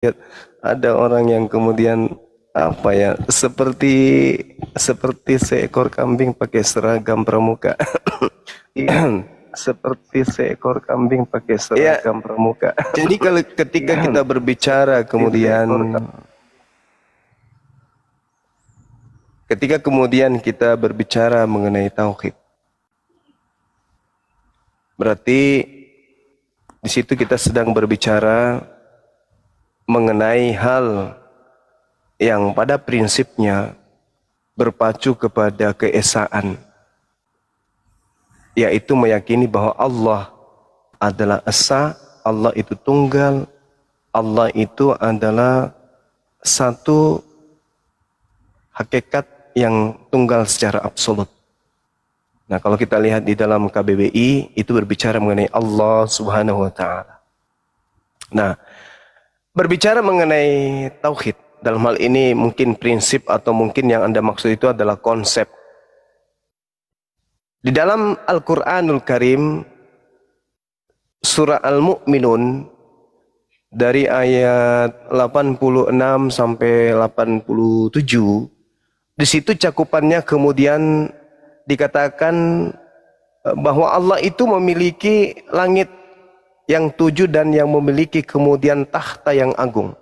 lihat ada orang yang kemudian apa ya, seperti seekor kambing pakai seragam pramuka. Seperti seekor kambing pakai seragam pramuka. Jadi kalau ketika kita berbicara kemudian kita berbicara mengenai tauhid, berarti di situ kita sedang berbicara mengenai hal yang pada prinsipnya berpacu kepada keesaan, yaitu meyakini bahwa Allah adalah esa, Allah itu tunggal, Allah itu adalah satu hakikat yang tunggal secara absolut. Nah, kalau kita lihat di dalam KBBI itu berbicara mengenai Allah Subhanahu wa taala. Nah, berbicara mengenai tauhid dalam hal ini mungkin prinsip atau mungkin yang Anda maksud itu adalah konsep. Di dalam Al-Qur'anul Karim surah Al-Mu'minun dari ayat 86 sampai 87, di situ cakupannya kemudian dikatakan bahwa Allah itu memiliki langit yang 7 dan yang memiliki kemudian tahta yang agung.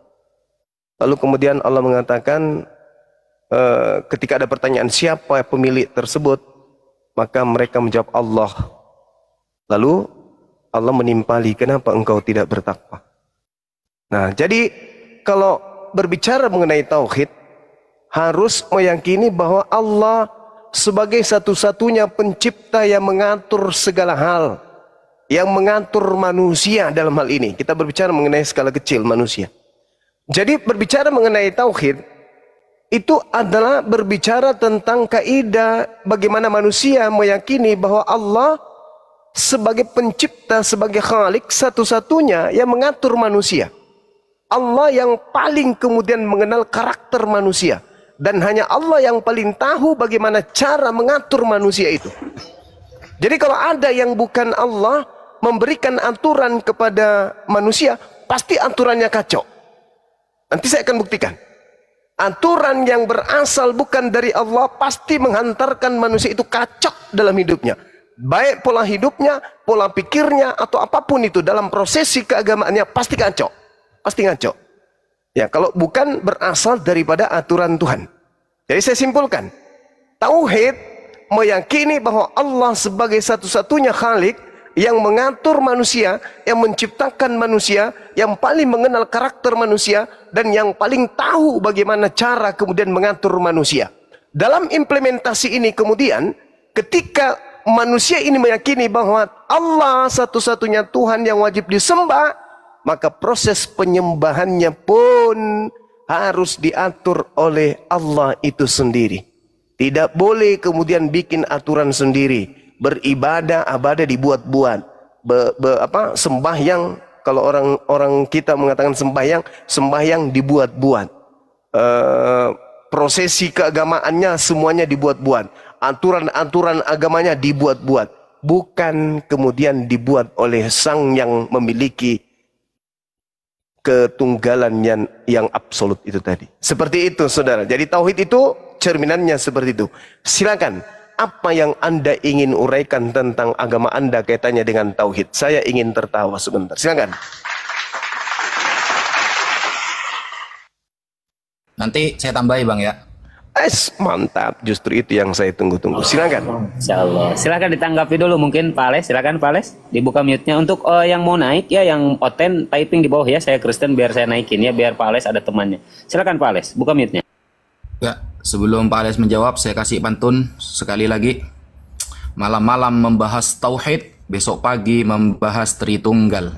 Lalu kemudian Allah mengatakan ketika ada pertanyaan siapa pemilik tersebut, maka mereka menjawab Allah. Lalu Allah menimpali, kenapa engkau tidak bertakwa? Nah, jadi kalau berbicara mengenai tauhid, harus meyakini bahwa Allah sebagai satu-satunya pencipta yang mengatur segala hal, yang mengatur manusia dalam hal ini. Kita berbicara mengenai skala kecil manusia. Jadi berbicara mengenai tauhid itu adalah berbicara tentang kaidah bagaimana manusia meyakini bahwa Allah sebagai pencipta, sebagai khalik satu-satunya yang mengatur manusia. Allah yang paling kemudian mengenal karakter manusia. Dan hanya Allah yang paling tahu bagaimana cara mengatur manusia itu. Jadi kalau ada yang bukan Allah memberikan aturan kepada manusia, pasti aturannya kacau. Nanti saya akan buktikan. Aturan yang berasal bukan dari Allah pasti menghantarkan manusia itu kacau dalam hidupnya. Baik pola hidupnya, pola pikirnya, atau apapun itu dalam prosesi keagamaannya pasti kacau. Pasti kacau. Ya, kalau bukan berasal daripada aturan Tuhan. Jadi saya simpulkan, tauhid meyakini bahwa Allah sebagai satu-satunya khalik yang mengatur manusia, yang menciptakan manusia, yang paling mengenal karakter manusia, dan yang paling tahu bagaimana cara kemudian mengatur manusia. Dalam implementasi ini kemudian, ketika manusia ini meyakini bahwa Allah satu-satunya Tuhan yang wajib disembah, maka proses penyembahannya pun harus diatur oleh Allah itu sendiri. Tidak boleh kemudian bikin aturan sendiri. Beribadah, dibuat-buat. Sembahyang, kalau orang kita mengatakan sembahyang dibuat-buat. Prosesi keagamaannya semuanya dibuat-buat. Aturan-aturan agamanya dibuat-buat. Bukan kemudian dibuat oleh sang yang memiliki ketunggalan yang absolut itu tadi. Seperti itu, saudara. Jadi tauhid itu cerminannya seperti itu. Silakan, apa yang Anda ingin uraikan tentang agama Anda kaitannya dengan tauhid? Saya ingin tertawa sebentar. Silakan. Nanti saya tambahi, Bang, ya. Mantap, justru itu yang saya tunggu-tunggu. Silakan. Insyaallah. Silakan ditanggapi dulu mungkin Pak Ales. Silakan Pak Ales, dibuka mute-nya. Untuk yang mau naik ya, yang oten typing di bawah ya. Saya Kristen biar saya naikin ya, biar Pak Ales ada temannya. Silakan Pak Ales, buka mute-nya. Ya, sebelum Pak Ales menjawab, saya kasih pantun sekali lagi. Malam-malam membahas tauhid, besok pagi membahas Tritunggal.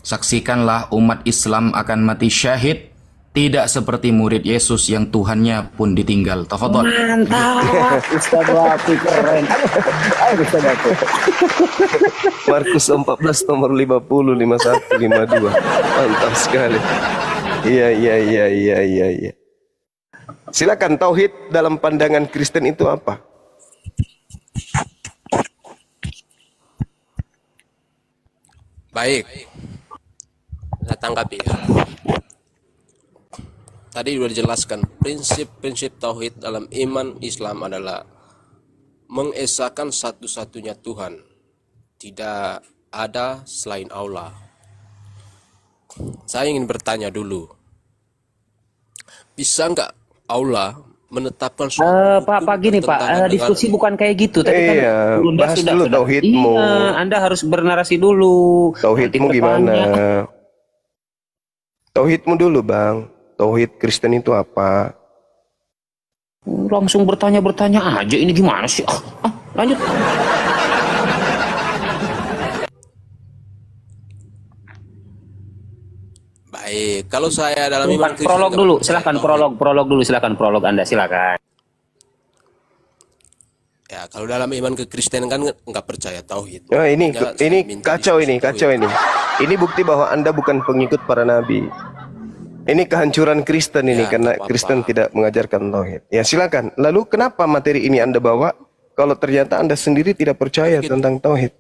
Saksikanlah umat Islam akan mati syahid. Tidak seperti murid Yesus yang Tuhannya pun ditinggal. Tafadhol. Mantap. Ustaz Wafi keren. Ayo Ustaz Wafi. Markus 14 nomor 50, 51, 52. Mantap sekali. Iya. Silakan, tauhid dalam pandangan Kristen itu apa? Baik. Saya tanggapi. tadi sudah dijelaskan prinsip-prinsip tauhid dalam iman Islam adalah mengesahkan satu-satunya Tuhan, tidak ada selain Allah. Saya ingin bertanya dulu, bisa nggak Allah menetapkan suatu Pak gini Pak, diskusi bukan kayak gitu. Tadi Iya, Bunda bahas dulu tauhidmu. Iya, Anda harus bernarasi dulu. Tauhidmu Nanti gimana? bertanya. Tauhidmu dulu bang. Tauhid Kristen itu apa? Langsung bertanya aja, ini gimana sih? Lanjut. baik. Kalau saya dalam iman Kristen, Prolog nggak dulu, percaya silahkan tauhid. prolog Anda, silakan. Ya, kalau dalam iman ke Kristen kan nggak percaya tauhid. Oh, ini Nggak, saya minta kacau diskusi ini, tauhid. kacau ini. Ini bukti bahwa Anda bukan pengikut para nabi. Ini kehancuran Kristen ini Ya, karena nggak apa-apa. Kristen tidak mengajarkan tauhid. Ya silakan. Lalu kenapa materi ini Anda bawa kalau ternyata Anda sendiri tidak percaya tentang tauhid?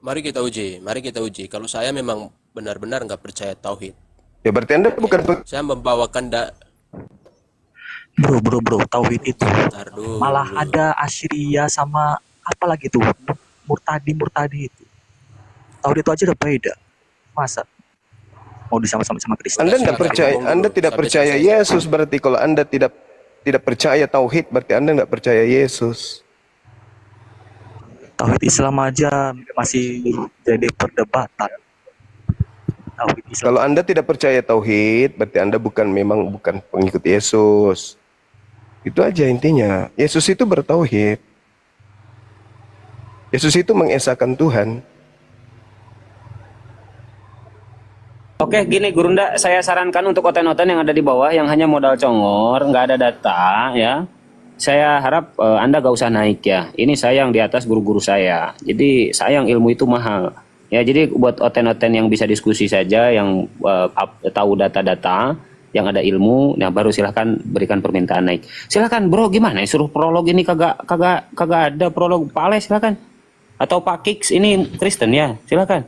Mari kita uji. Kalau saya memang benar-benar nggak percaya tauhid, Ya berarti Anda bukan saya membawakan Bro, tauhid itu Bentar dulu. malah ada asyiria sama apa lagi tuh, murtadi itu. Tauhid itu aja udah beda. Masa mau disama-sama sama Kristen? Anda tidak Silakan percaya, ngomong dulu, Anda tidak sampai percaya selesai. Yesus berarti kalau Anda tidak percaya tauhid berarti Anda nggak percaya Yesus. Tauhid Islam aja masih jadi perdebatan. Tauhid Islam. Kalau Anda tidak percaya tauhid berarti Anda memang bukan pengikut Yesus. Itu aja intinya. Yesus itu bertauhid. Yesus itu mengesahkan Tuhan. Oke, gini Gurunda, saya sarankan untuk oten-oten yang ada di bawah yang hanya modal congor, nggak ada data, ya. Saya harap Anda gak usah naik ya. Ini saya yang di atas guru-guru saya. Jadi sayang ilmu itu mahal. Ya, jadi buat oten-oten yang bisa diskusi saja, yang tahu data-data, yang ada ilmu, nah baru silahkan berikan permintaan naik. Silahkan bro, gimana? Suruh prolog ini kagak ada prolog. Pak Ale silahkan. Atau Pak Kiks ini Kristen ya, silahkan.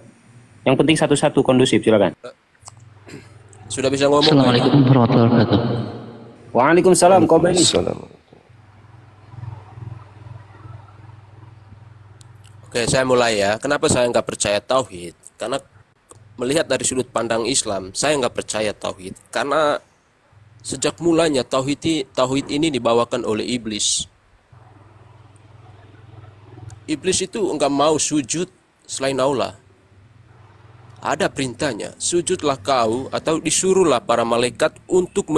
Yang penting satu-satu kondusif, silakan. Sudah bisa ngomong? Assalamualaikum warahmatullahi wabarakatuh. Waalaikumsalam, Kobeni. Assalamualaikum. Oke, saya mulai ya. Kenapa saya nggak percaya tauhid? Karena melihat dari sudut pandang Islam, saya nggak percaya tauhid. Karena sejak mulanya tauhid ini dibawakan oleh iblis. Iblis itu nggak mau sujud selain Allah. Ada perintahnya, sujudlah kau, atau disuruhlah para malaikat untuk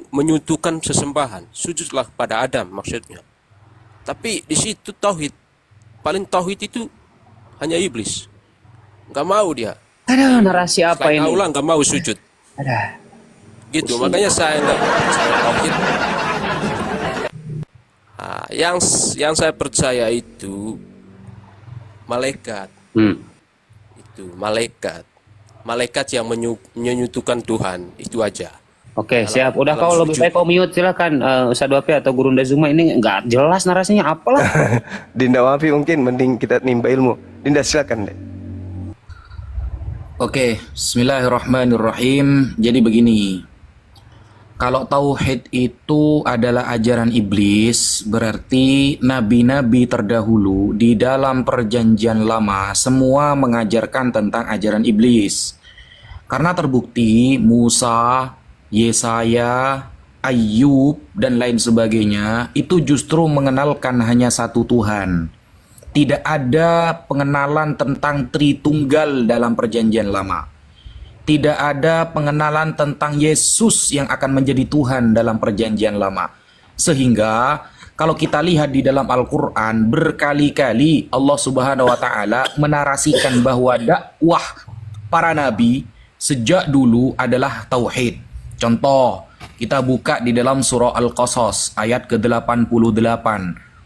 menyuntukan sesembahan. Sujudlah pada Adam maksudnya. Tapi di situ tauhid. Paling tauhid itu hanya iblis. Nggak mau dia. Ada narasi apa Selain ini? Allah nggak mau sujud. Ada. Gitu, makanya saya nggak percaya tauhid. Nah, yang saya percaya itu malaikat. Itu malaikat yang menyuntukan Tuhan, itu aja. Oke, siap. Udah dalam kau lebih sujud. baik kau mute silakan. Ustadz Wafi atau Gurunda Zuma ini nggak jelas narasinya apalah. Dinda Wafi mungkin mending kita nimba ilmu. Dinda silakan deh. Oke, bismillahirrahmanirrahim. Jadi begini, kalau tauhid itu adalah ajaran iblis, berarti nabi-nabi terdahulu di dalam perjanjian lama semua mengajarkan tentang ajaran iblis. Karena terbukti Musa, Yesaya, Ayub, dan lain sebagainya itu justru mengenalkan hanya satu Tuhan. Tidak ada pengenalan tentang Tritunggal dalam perjanjian lama. Tidak ada pengenalan tentang Yesus yang akan menjadi Tuhan dalam perjanjian lama. Sehingga kalau kita lihat di dalam Al-Quran, berkali-kali Allah Subhanahu wa Ta'ala menarasikan bahwa dakwah para nabi sejak dulu adalah tauhid. Contoh, kita buka di dalam surah Al-Qasas ayat ke-88.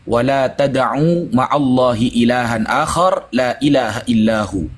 Wala tad'u ma'allahi ilahan akhar la ilaha illahu.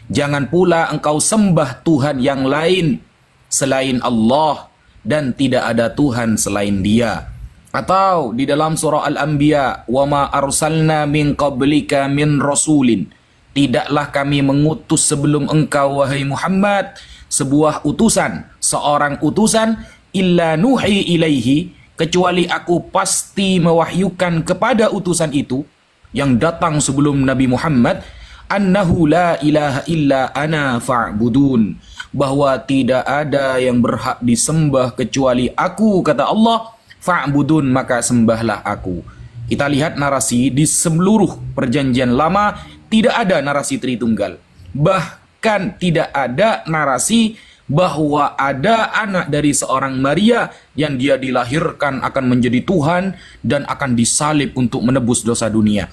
Jangan pula engkau sembah Tuhan yang lain selain Allah dan tidak ada Tuhan selain Dia. Atau di dalam surah Al-Anbiya, wa ma arsalna min qablika min rasulin. Tidaklah kami mengutus sebelum engkau wahai Muhammad sebuah utusan seorang utusan illa nuhi ilaihi, kecuali aku pasti mewahyukan kepada utusan itu yang datang sebelum Nabi Muhammad, annahu la ilaha illa ana fa'budun, bahwa tidak ada yang berhak disembah kecuali aku, kata Allah, fa'budun, maka sembahlah aku. Kita lihat narasi di seluruh perjanjian lama tidak ada narasi Tritunggal. Bahkan tidak ada narasi bahwa ada anak dari seorang Maria yang dia dilahirkan akan menjadi Tuhan dan akan disalib untuk menebus dosa dunia.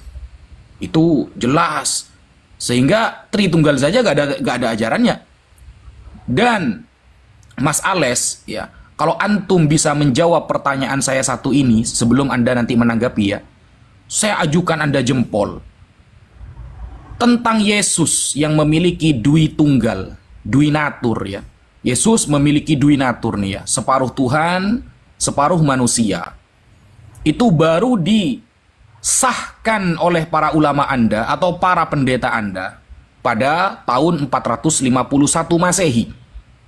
Itu jelas. Sehingga Tritunggal saja gak ada ajarannya. Dan Mas Ales, ya, kalau antum bisa menjawab pertanyaan saya satu ini sebelum Anda nanti menanggapi, ya, saya ajukan Anda jempol. Tentang Yesus yang memiliki dui tunggal, dui natur, ya. Yesus memiliki dui natur nih, ya, separuh Tuhan, separuh manusia. Itu baru disahkan oleh para ulama Anda atau para pendeta Anda pada tahun 451 Masehi,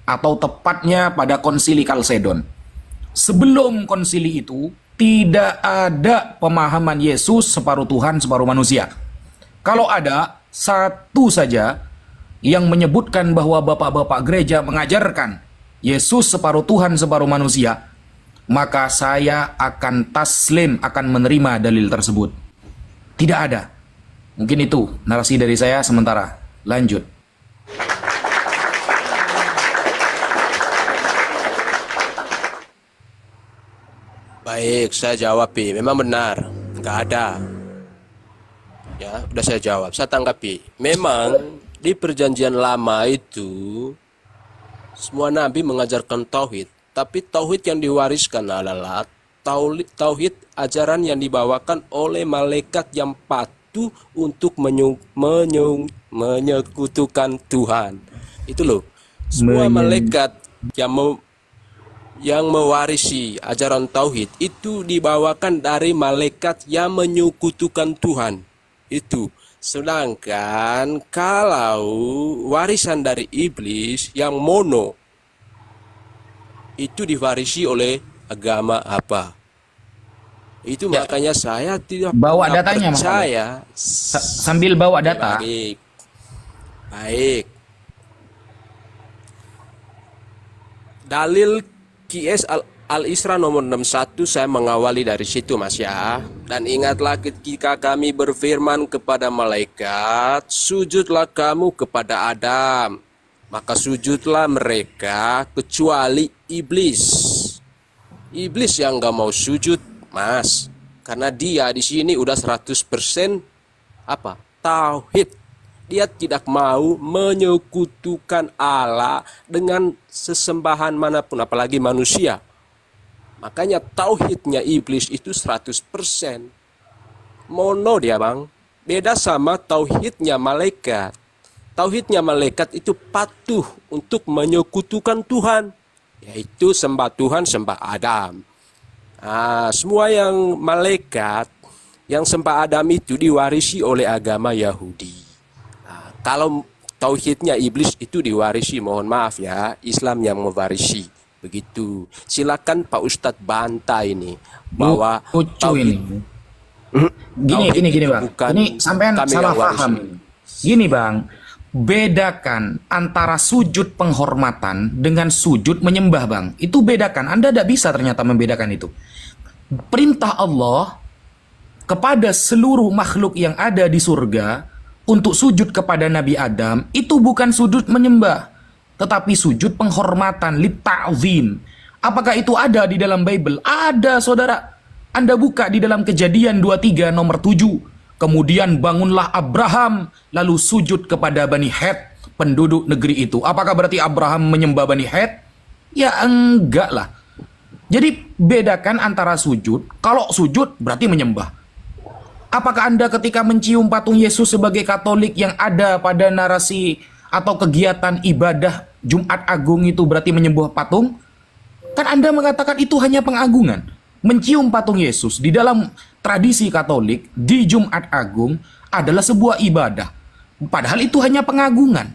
atau tepatnya pada konsili Kalsedon. Sebelum konsili itu tidak ada pemahaman Yesus separuh Tuhan, separuh manusia. Kalau ada satu saja yang menyebutkan bahwa bapak-bapak gereja mengajarkan Yesus separuh Tuhan, separuh manusia, maka saya akan taslim, akan menerima dalil tersebut. Tidak ada. Mungkin itu narasi dari saya sementara. Lanjut. Baik, saya jawab, memang benar, nggak ada. Ya, udah saya jawab, saya tanggapi. Memang di perjanjian lama itu semua nabi mengajarkan tauhid, tapi tauhid yang diwariskan adalah tauhid ajaran yang dibawakan oleh malaikat yang patuh untuk menyekutukan Tuhan. Itu loh. Semua malaikat yang mewarisi ajaran tauhid itu dibawakan dari malaikat yang menyekutukan Tuhan. Itu. Sedangkan kalau warisan dari iblis yang mono itu diwarisi oleh agama apa? Itu ya, makanya saya tidak bawa datanya, percaya. Sambil bawa data. Baik. Baik. Dalil QS Al-Isra nomor 61 saya mengawali dari situ, Mas, ya. Dan ingatlah ketika kami berfirman kepada malaikat, sujudlah kamu kepada Adam. Maka sujudlah mereka kecuali iblis. Iblis yang gak mau sujud, Mas. Karena dia di sini udah 100% apa? Tauhid. Dia tidak mau menyekutukan Allah dengan sesembahan manapun, apalagi manusia. Makanya tauhidnya iblis itu 100%. Mono dia, Bang. Beda sama tauhidnya malaikat. Tauhidnya malaikat itu patuh untuk menyekutukan Tuhan. Yaitu sembah Tuhan, sembah Adam. Nah, semua yang malaikat, yang sembah Adam itu diwarisi oleh agama Yahudi. Nah, kalau tauhidnya iblis itu diwarisi, mohon maaf ya, Islam yang mewarisi. Begitu. Silakan Pak Ustadz bantah ini bahwa ini. Gini Bang. Ini sampean salah paham. Gini Bang, bedakan antara sujud penghormatan dengan sujud menyembah, Bang. Itu bedakan. Anda tidak bisa ternyata membedakan itu. Perintah Allah kepada seluruh makhluk yang ada di surga untuk sujud kepada Nabi Adam itu bukan sujud menyembah, tetapi sujud penghormatan, litta'zim. Apakah itu ada di dalam Bible? Ada, saudara. Anda buka di dalam Kejadian 23 nomor 7. Kemudian bangunlah Abraham, lalu sujud kepada Bani Het, penduduk negeri itu. Apakah berarti Abraham menyembah Bani Het? Ya enggak lah. Jadi bedakan antara sujud. Kalau sujud berarti menyembah. Apakah Anda ketika mencium patung Yesus sebagai Katolik yang ada pada narasi atau kegiatan ibadah Jumat Agung itu berarti menyembah patung? Kan Anda mengatakan itu hanya pengagungan. Mencium patung Yesus di dalam tradisi Katolik di Jumat Agung adalah sebuah ibadah. Padahal itu hanya pengagungan.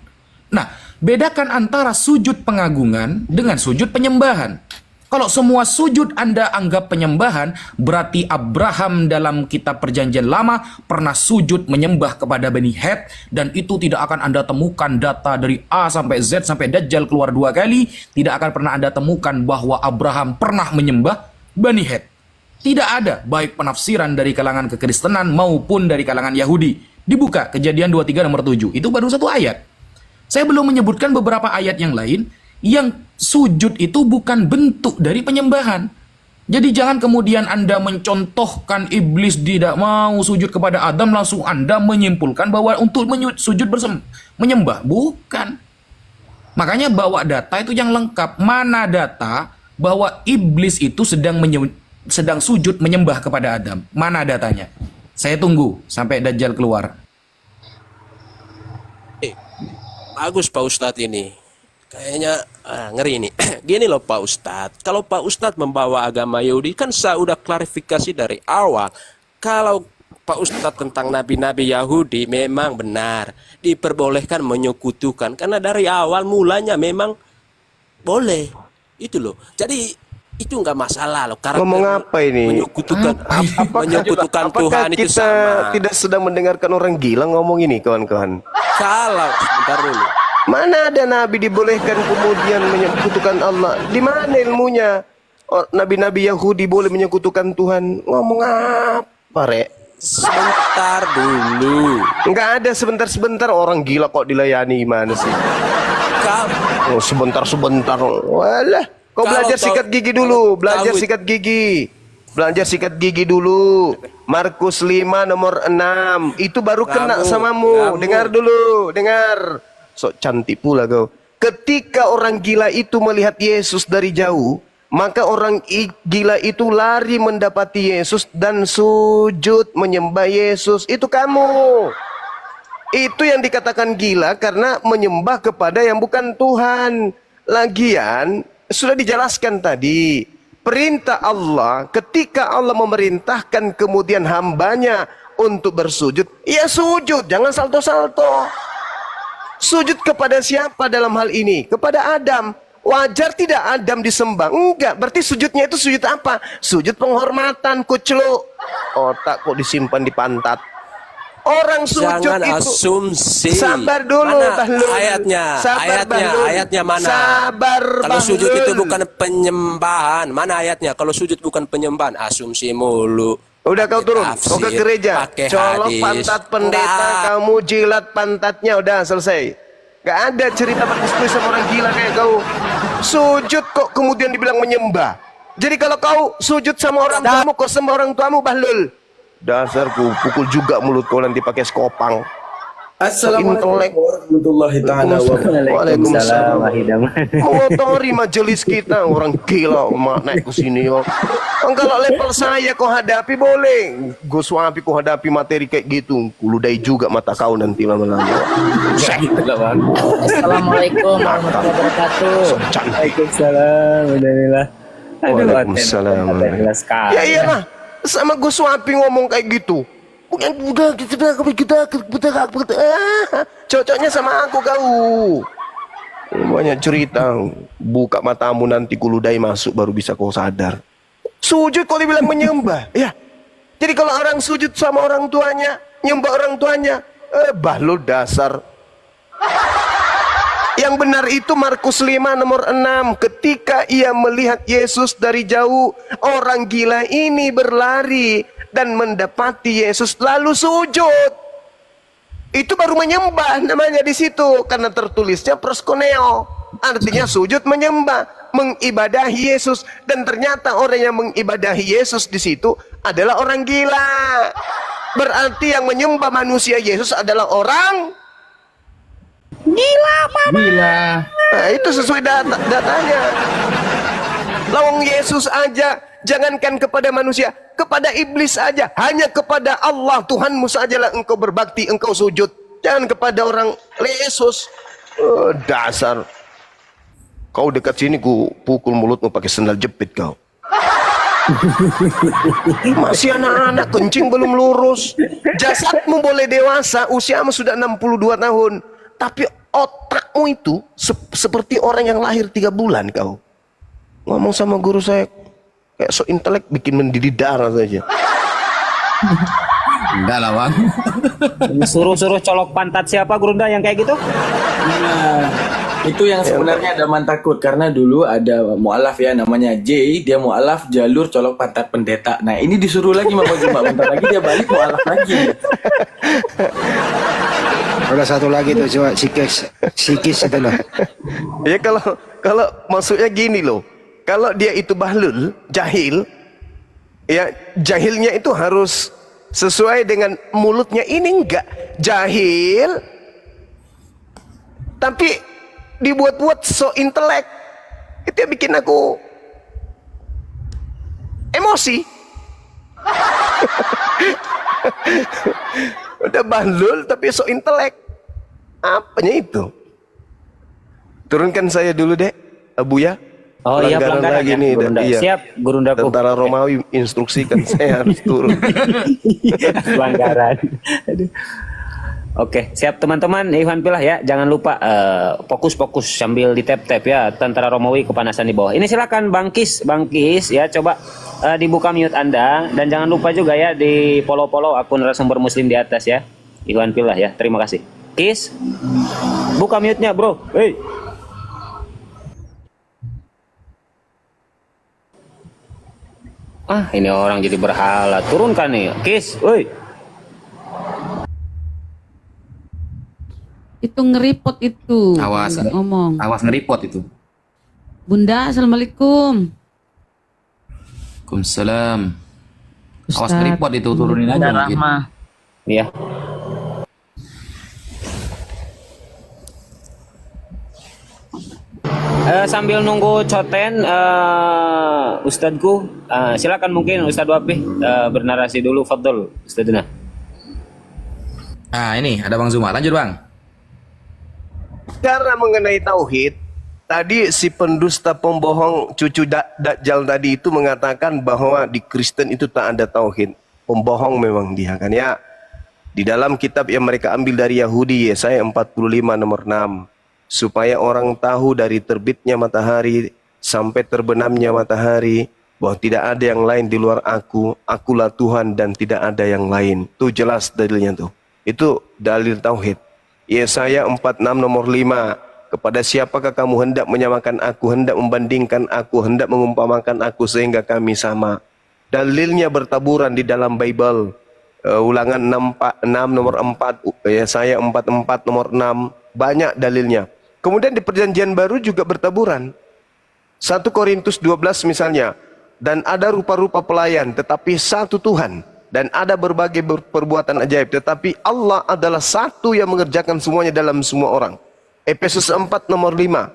Nah, Bedakan antara sujud pengagungan dengan sujud penyembahan. Kalau semua sujud Anda anggap penyembahan, berarti Abraham dalam kitab perjanjian lama pernah sujud menyembah kepada Bani Het, dan itu tidak akan Anda temukan data dari A sampai Z sampai Dajjal keluar 2 kali, tidak akan pernah Anda temukan bahwa Abraham pernah menyembah Bani Het. Tidak ada, baik penafsiran dari kalangan kekristenan maupun dari kalangan Yahudi. Dibuka Kejadian 23 nomor 7, itu baru 1 ayat. Saya belum menyebutkan beberapa ayat yang lain yang sujud itu bukan bentuk dari penyembahan. Jadi jangan kemudian Anda mencontohkan iblis tidak mau sujud kepada Adam, langsung Anda menyimpulkan bahwa untuk sujud menyembah. Bukan. Makanya bawa data itu yang lengkap. Mana data bahwa iblis itu sedang sujud menyembah kepada Adam? Mana datanya? Saya tunggu sampai Dajjal keluar. Bagus Pak Ustadz ini. Kayaknya ngeri ini. Gini loh Pak Ustadz, kalau Pak Ustadz membawa agama Yahudi, kan saya udah klarifikasi dari awal. Kalau Pak Ustadz tentang nabi-nabi Yahudi memang benar, diperbolehkan menyekutukan. Karena dari awal mulanya memang boleh. Itu loh. Jadi itu nggak masalah loh. Karakter Ngomong apa ini? menyekutukan Tuhan itu kita sama. tidak sedang mendengarkan orang gila ngomong ini, kawan-kawan? Kalau sebentar dulu. Mana ada nabi dibolehkan kemudian menyekutukan Allah? Di mana ilmunya? Nabi-nabi Yahudi boleh menyekutukan Tuhan. Ngomong apa, Rek? Sebentar dulu. Enggak ada sebentar-sebentar, orang gila kok dilayani, gimana sih? Oh, sebentar-sebentar. Walah, kau belajar sikat gigi dulu, belajar sikat gigi. Belajar sikat gigi dulu. Markus 5 nomor 6. Itu baru kena samamu. Dengar dulu, dengar. Sok cantik pula kau. Ketika orang gila itu melihat Yesus dari jauh, maka orang gila itu lari mendapati Yesus dan sujud menyembah Yesus. Itu kamu. Itu yang dikatakan gila karena menyembah kepada yang bukan Tuhan. Lagian sudah dijelaskan tadi, perintah Allah, ketika Allah memerintahkan kemudian hambanya untuk bersujud, ya sujud, jangan salto-salto. Sujud kepada siapa dalam hal ini? Kepada Adam. Wajar tidak Adam disembah? Enggak. Berarti sujudnya itu sujud apa? Sujud penghormatan, kucluk. Otak kok disimpan di pantat. Orang sujud Jangan itu. asumsi. Sabar dulu, Mana Bahlul. ayatnya? Sabar, Bahlul. Ayatnya mana? Sabar, Kalau sujud Bahlul. itu bukan penyembahan. Mana ayatnya? Kalau sujud bukan penyembahan, asumsi mulu. Udah kau turun, Tafsir, kau ke gereja, pakai colok hadis. pantat pendeta, Enggak. kamu jilat pantatnya, udah selesai. Gak ada cerita berdiskusi sama orang gila kayak kau. Sujud kok kemudian dibilang menyembah. Jadi kalau kau sujud sama orang tuamu, kau sembah orang tuamu, Bahlul. Dasarku, pukul juga mulut kau nanti pakai skopang. Assalamualaikum Intelek. warahmatullahi taala wabarakatuh. Waalaikumsalam. Mengotori majelis kita, orang gila naik ke sini. Kalau level saya kau hadapi boleh. Gue suapi kau hadapi materi kayak gitu. Kuludai juga mata kau nanti lama-lama. Assalamualaikum warahmatullahi wabarakatuh. Waalaikumsalam. Alhamdulillah. Waalaikumsalam. Jelas sekali. Ya iyalah, sama gue suapi ngomong kayak gitu. Bukan cocoknya sama aku kau. Banyak cerita. Buka matamu nanti kuludai masuk baru bisa kau sadar. Sujud kau dibilang menyembah. Ya. Jadi kalau orang sujud sama orang tuanya, nyembah orang tuanya, Bahlul dasar. Yang benar itu Markus 5 nomor 6. Ketika ia melihat Yesus dari jauh, orang gila ini berlari dan mendapati Yesus lalu sujud. Itu baru menyembah namanya di situ, karena tertulisnya proskuneo, artinya sujud menyembah, mengibadahi Yesus. Dan ternyata orang yang mengibadahi Yesus di situ adalah orang gila. Berarti yang menyembah manusia Yesus adalah orang gila. Nah, itu sesuai datanya. Lawang Yesus aja, jangankan kepada manusia, kepada iblis aja, hanya kepada Allah Tuhanmu sajalah engkau berbakti, engkau sujud. Jangan kepada orang Yesus. Dasar. Kau dekat sini ku pukul mulutmu pakai sendal jepit kau. Masih anak-anak, kencing belum lurus. Jasadmu boleh dewasa, usiamu sudah 62 tahun. Tapi otakmu itu seperti orang yang lahir 3 bulan kau. Ngomong sama guru saya kayak so intelek, bikin mendidih darah saja. Enggak lah bang. Suruh-suruh colok pantat siapa Gurunda yang kayak gitu? Nah, itu yang sebenarnya Daman takut karena dulu ada mualaf ya namanya J, dia mualaf jalur colok pantat pendeta. Nah ini disuruh lagi sama Jumat, bentar lagi dia balik mualaf lagi. Ada satu lagi tuh coba sikis itu loh. Ya kalau maksudnya gini loh, kalau dia itu bahlul, jahil, ya jahilnya itu harus sesuai dengan mulutnya. Ini enggak jahil, tapi dibuat-buat so intelek. Itu yang bikin aku emosi. Udah bahlul tapi so intelek. Apanya itu? Turunkan saya dulu deh, Abu ya. Oh iya, pelanggaran lagi ya, nih. Gurunda. Iya. Siap, Gurundaku. Tentara Romawi instruksikan saya harus turun. Pelanggaran. Aduh. Oke, siap teman-teman. Ikhwan Filah ya, jangan lupa fokus-fokus sambil di tap-tap ya. Tentara Romawi kepanasan di bawah. Ini silakan Bang Kis ya, coba dibuka mute Anda dan jangan lupa juga ya di follow akun narasumber Muslim di atas ya. Ikhwan Filah ya. Terima kasih. Kis, buka mute-nya, Bro. Hei. Ah, ini orang jadi berhala. Turunkan nih, Kis. Woi. Itu ngeripot itu. Awas ngomong. Awas ngeripot itu. Bunda, assalamualaikum. Waalaikumsalam. Awas Ustaz. ngeripot itu, turunin aja mungkin. Iya. Sambil nunggu coten Ustadku, silakan mungkin Ustadz Wapi bernarasi dulu. Fadl Ustadzuna. Ah ini ada Bang Zuma, lanjut Bang. Karena mengenai tauhid, tadi si pendusta pembohong cucu Dajjal tadi itu mengatakan bahwa di Kristen itu tak ada tauhid. Pembohong memang dia kan ya. Di dalam kitab yang mereka ambil dari Yahudi, Yesaya 45 nomor 6. Supaya orang tahu dari terbitnya matahari sampai terbenamnya matahari bahwa tidak ada yang lain di luar aku, akulah Tuhan dan tidak ada yang lain. Itu jelas dalilnya tuh. Itu dalil tauhid. Yesaya 46 nomor 5. Kepada siapakah kamu hendak menyamakan aku, hendak membandingkan aku, hendak mengumpamakan aku sehingga kami sama. Dalilnya bertaburan di dalam Bible. Ulangan 6 nomor 4, Yesaya 44 nomor 6, banyak dalilnya. Kemudian di perjanjian baru juga bertaburan. 1 Korintus 12 misalnya, dan ada rupa-rupa pelayan tetapi satu Tuhan, dan ada berbagai perbuatan ajaib tetapi Allah adalah satu yang mengerjakan semuanya dalam semua orang. Efesus 4 nomor 5.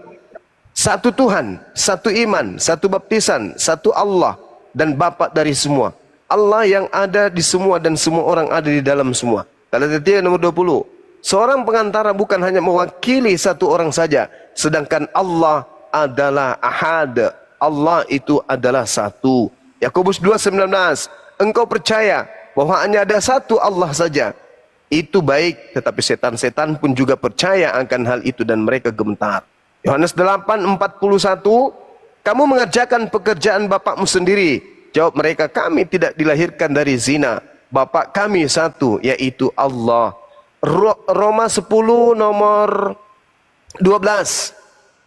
Satu Tuhan, satu iman, satu baptisan, satu Allah dan Bapa dari semua. Allah yang ada di semua dan semua orang ada di dalam semua. Galatia nomor 20. Seorang pengantara bukan hanya mewakili satu orang saja, sedangkan Allah adalah ahad. Allah itu adalah satu. Yakobus 2:19. Engkau percaya bahwa hanya ada satu Allah saja. Itu baik, tetapi setan-setan pun juga percaya akan hal itu dan mereka gemetar. Yohanes 8:41. Kamu mengerjakan pekerjaan bapakmu sendiri. Jawab mereka, kami tidak dilahirkan dari zina. Bapak kami satu, yaitu Allah. Roma 10 nomor 12.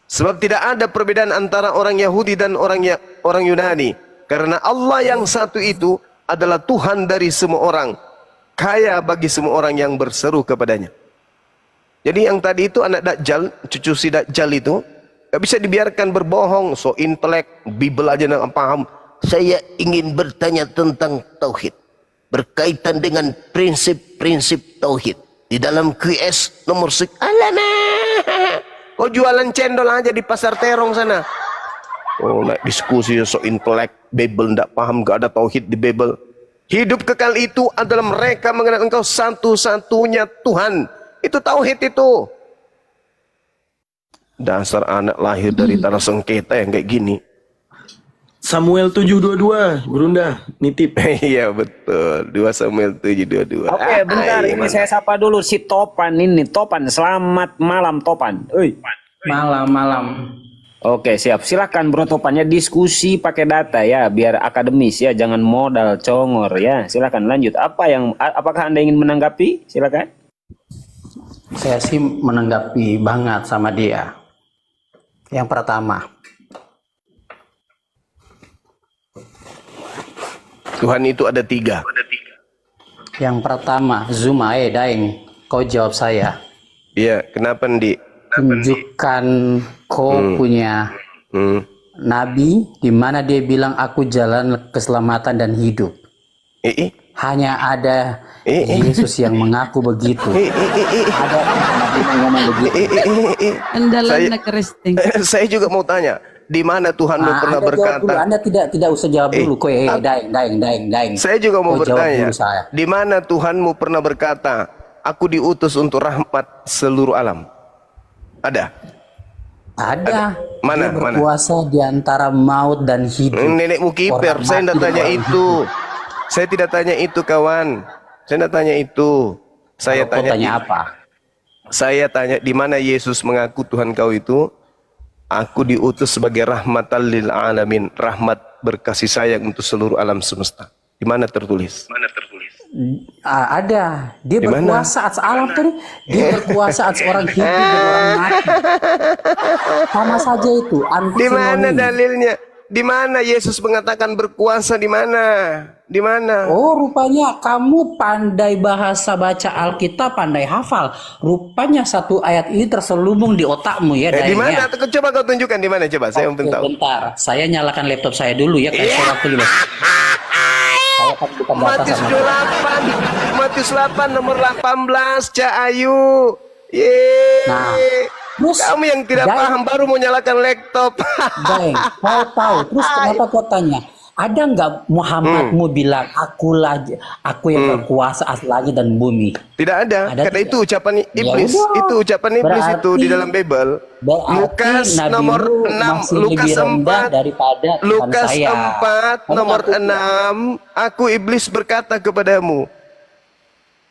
Sebab tidak ada perbedaan antara orang Yahudi dan orang Yunani. Karena Allah yang satu itu adalah Tuhan dari semua orang. Kaya bagi semua orang yang berseru kepadanya. Jadi yang tadi itu anak Dajjal, cucu si Dajjal itu, gak bisa dibiarkan berbohong, so intelek, Bible aja gak paham. Saya ingin bertanya tentang tauhid. Berkaitan dengan prinsip-prinsip tauhid. Di dalam QS nomor alamak, kau jualan cendol aja di pasar terong sana. Oh, naik diskusi so intelek, Bible ndak paham, gak ada tauhid di Bible. Hidup kekal itu adalah mereka mengenal engkau satu-satunya Tuhan. Itu tauhid itu. Dasar anak lahir dari tanah sengketa yang kayak gini. Samuel 7:22, Gurunda, nitip. Iya betul. 2 Samuel 7:22. Oke, bentar ini saya sapa dulu si Topan ini. Topan, selamat malam Topan. Malam. Oke, siap. Silakan Bro Topannya diskusi pakai data ya, biar akademis ya, jangan modal congor ya. Silakan lanjut. Apakah Anda ingin menanggapi? Silakan. Saya sih menanggapi banget sama dia. Yang pertama, Tuhan itu ada 3. Zumae Daeng, kau jawab saya. Iya, kenapa Ndi? Tunjukkan kau punya nabi di mana dia bilang aku jalan keselamatan dan hidup. Hanya ada Yesus yang mengaku begitu. Ada nabi yang ngomong begitu. Andalan Kristen. Saya juga mau tanya, di mana Tuhanmu pernah Anda berkata? dulu. Anda tidak usah jawab dulu. Daeng. Saya juga mau Kau jawab bertanya, dulu saya. di mana Tuhanmu pernah berkata, aku diutus untuk rahmat seluruh alam? Ada? Ada. Mana? Dia berkuasa di antara maut dan hidup. Nenekmu kiper, saya tidak tanya itu. Saya tidak tanya itu, kawan. Saya tidak tanya itu. Saya tanya apa? Saya tanya di mana Yesus mengaku Tuhan kau itu? Aku diutus sebagai rahmatan lil alamin, rahmat berkasih sayang untuk seluruh alam semesta. Di mana tertulis? Ada. Dia Dimana? berkuasa atas alam tuh. Dia berkuasa atas orang hidup dan orang mati. Sama saja itu. Di mana dalilnya? Di mana Yesus mengatakan berkuasa? Di mana? Di mana? Oh, rupanya kamu pandai bahasa baca Alkitab, pandai hafal. Rupanya satu ayat ini terselubung di otakmu ya. Di mana? Daeng, ya. Coba kau tunjukkan di mana? Coba, saya mau tahu. Bentar, saya nyalakan laptop saya dulu ya. Kasih waktu dulu. Saya kan bukan data Matius sama 8, Matius 8 nomor 18, Cak Ayu. Yeay. Nah, terus kamu yang tidak paham baru mau nyalakan laptop. Daeng, kau tahu. Terus kenapa kau tanya? Ada nggak Muhammadmu bilang aku yang berkuasa atas langit dan bumi? Tidak ada. Karena itu ucapan iblis. udah. Itu ucapan iblis itu di dalam Bible. Lukas nomor 6, Lukas 4 daripada Lukas saya. 4 nomor 6, aku iblis berkata kepadamu,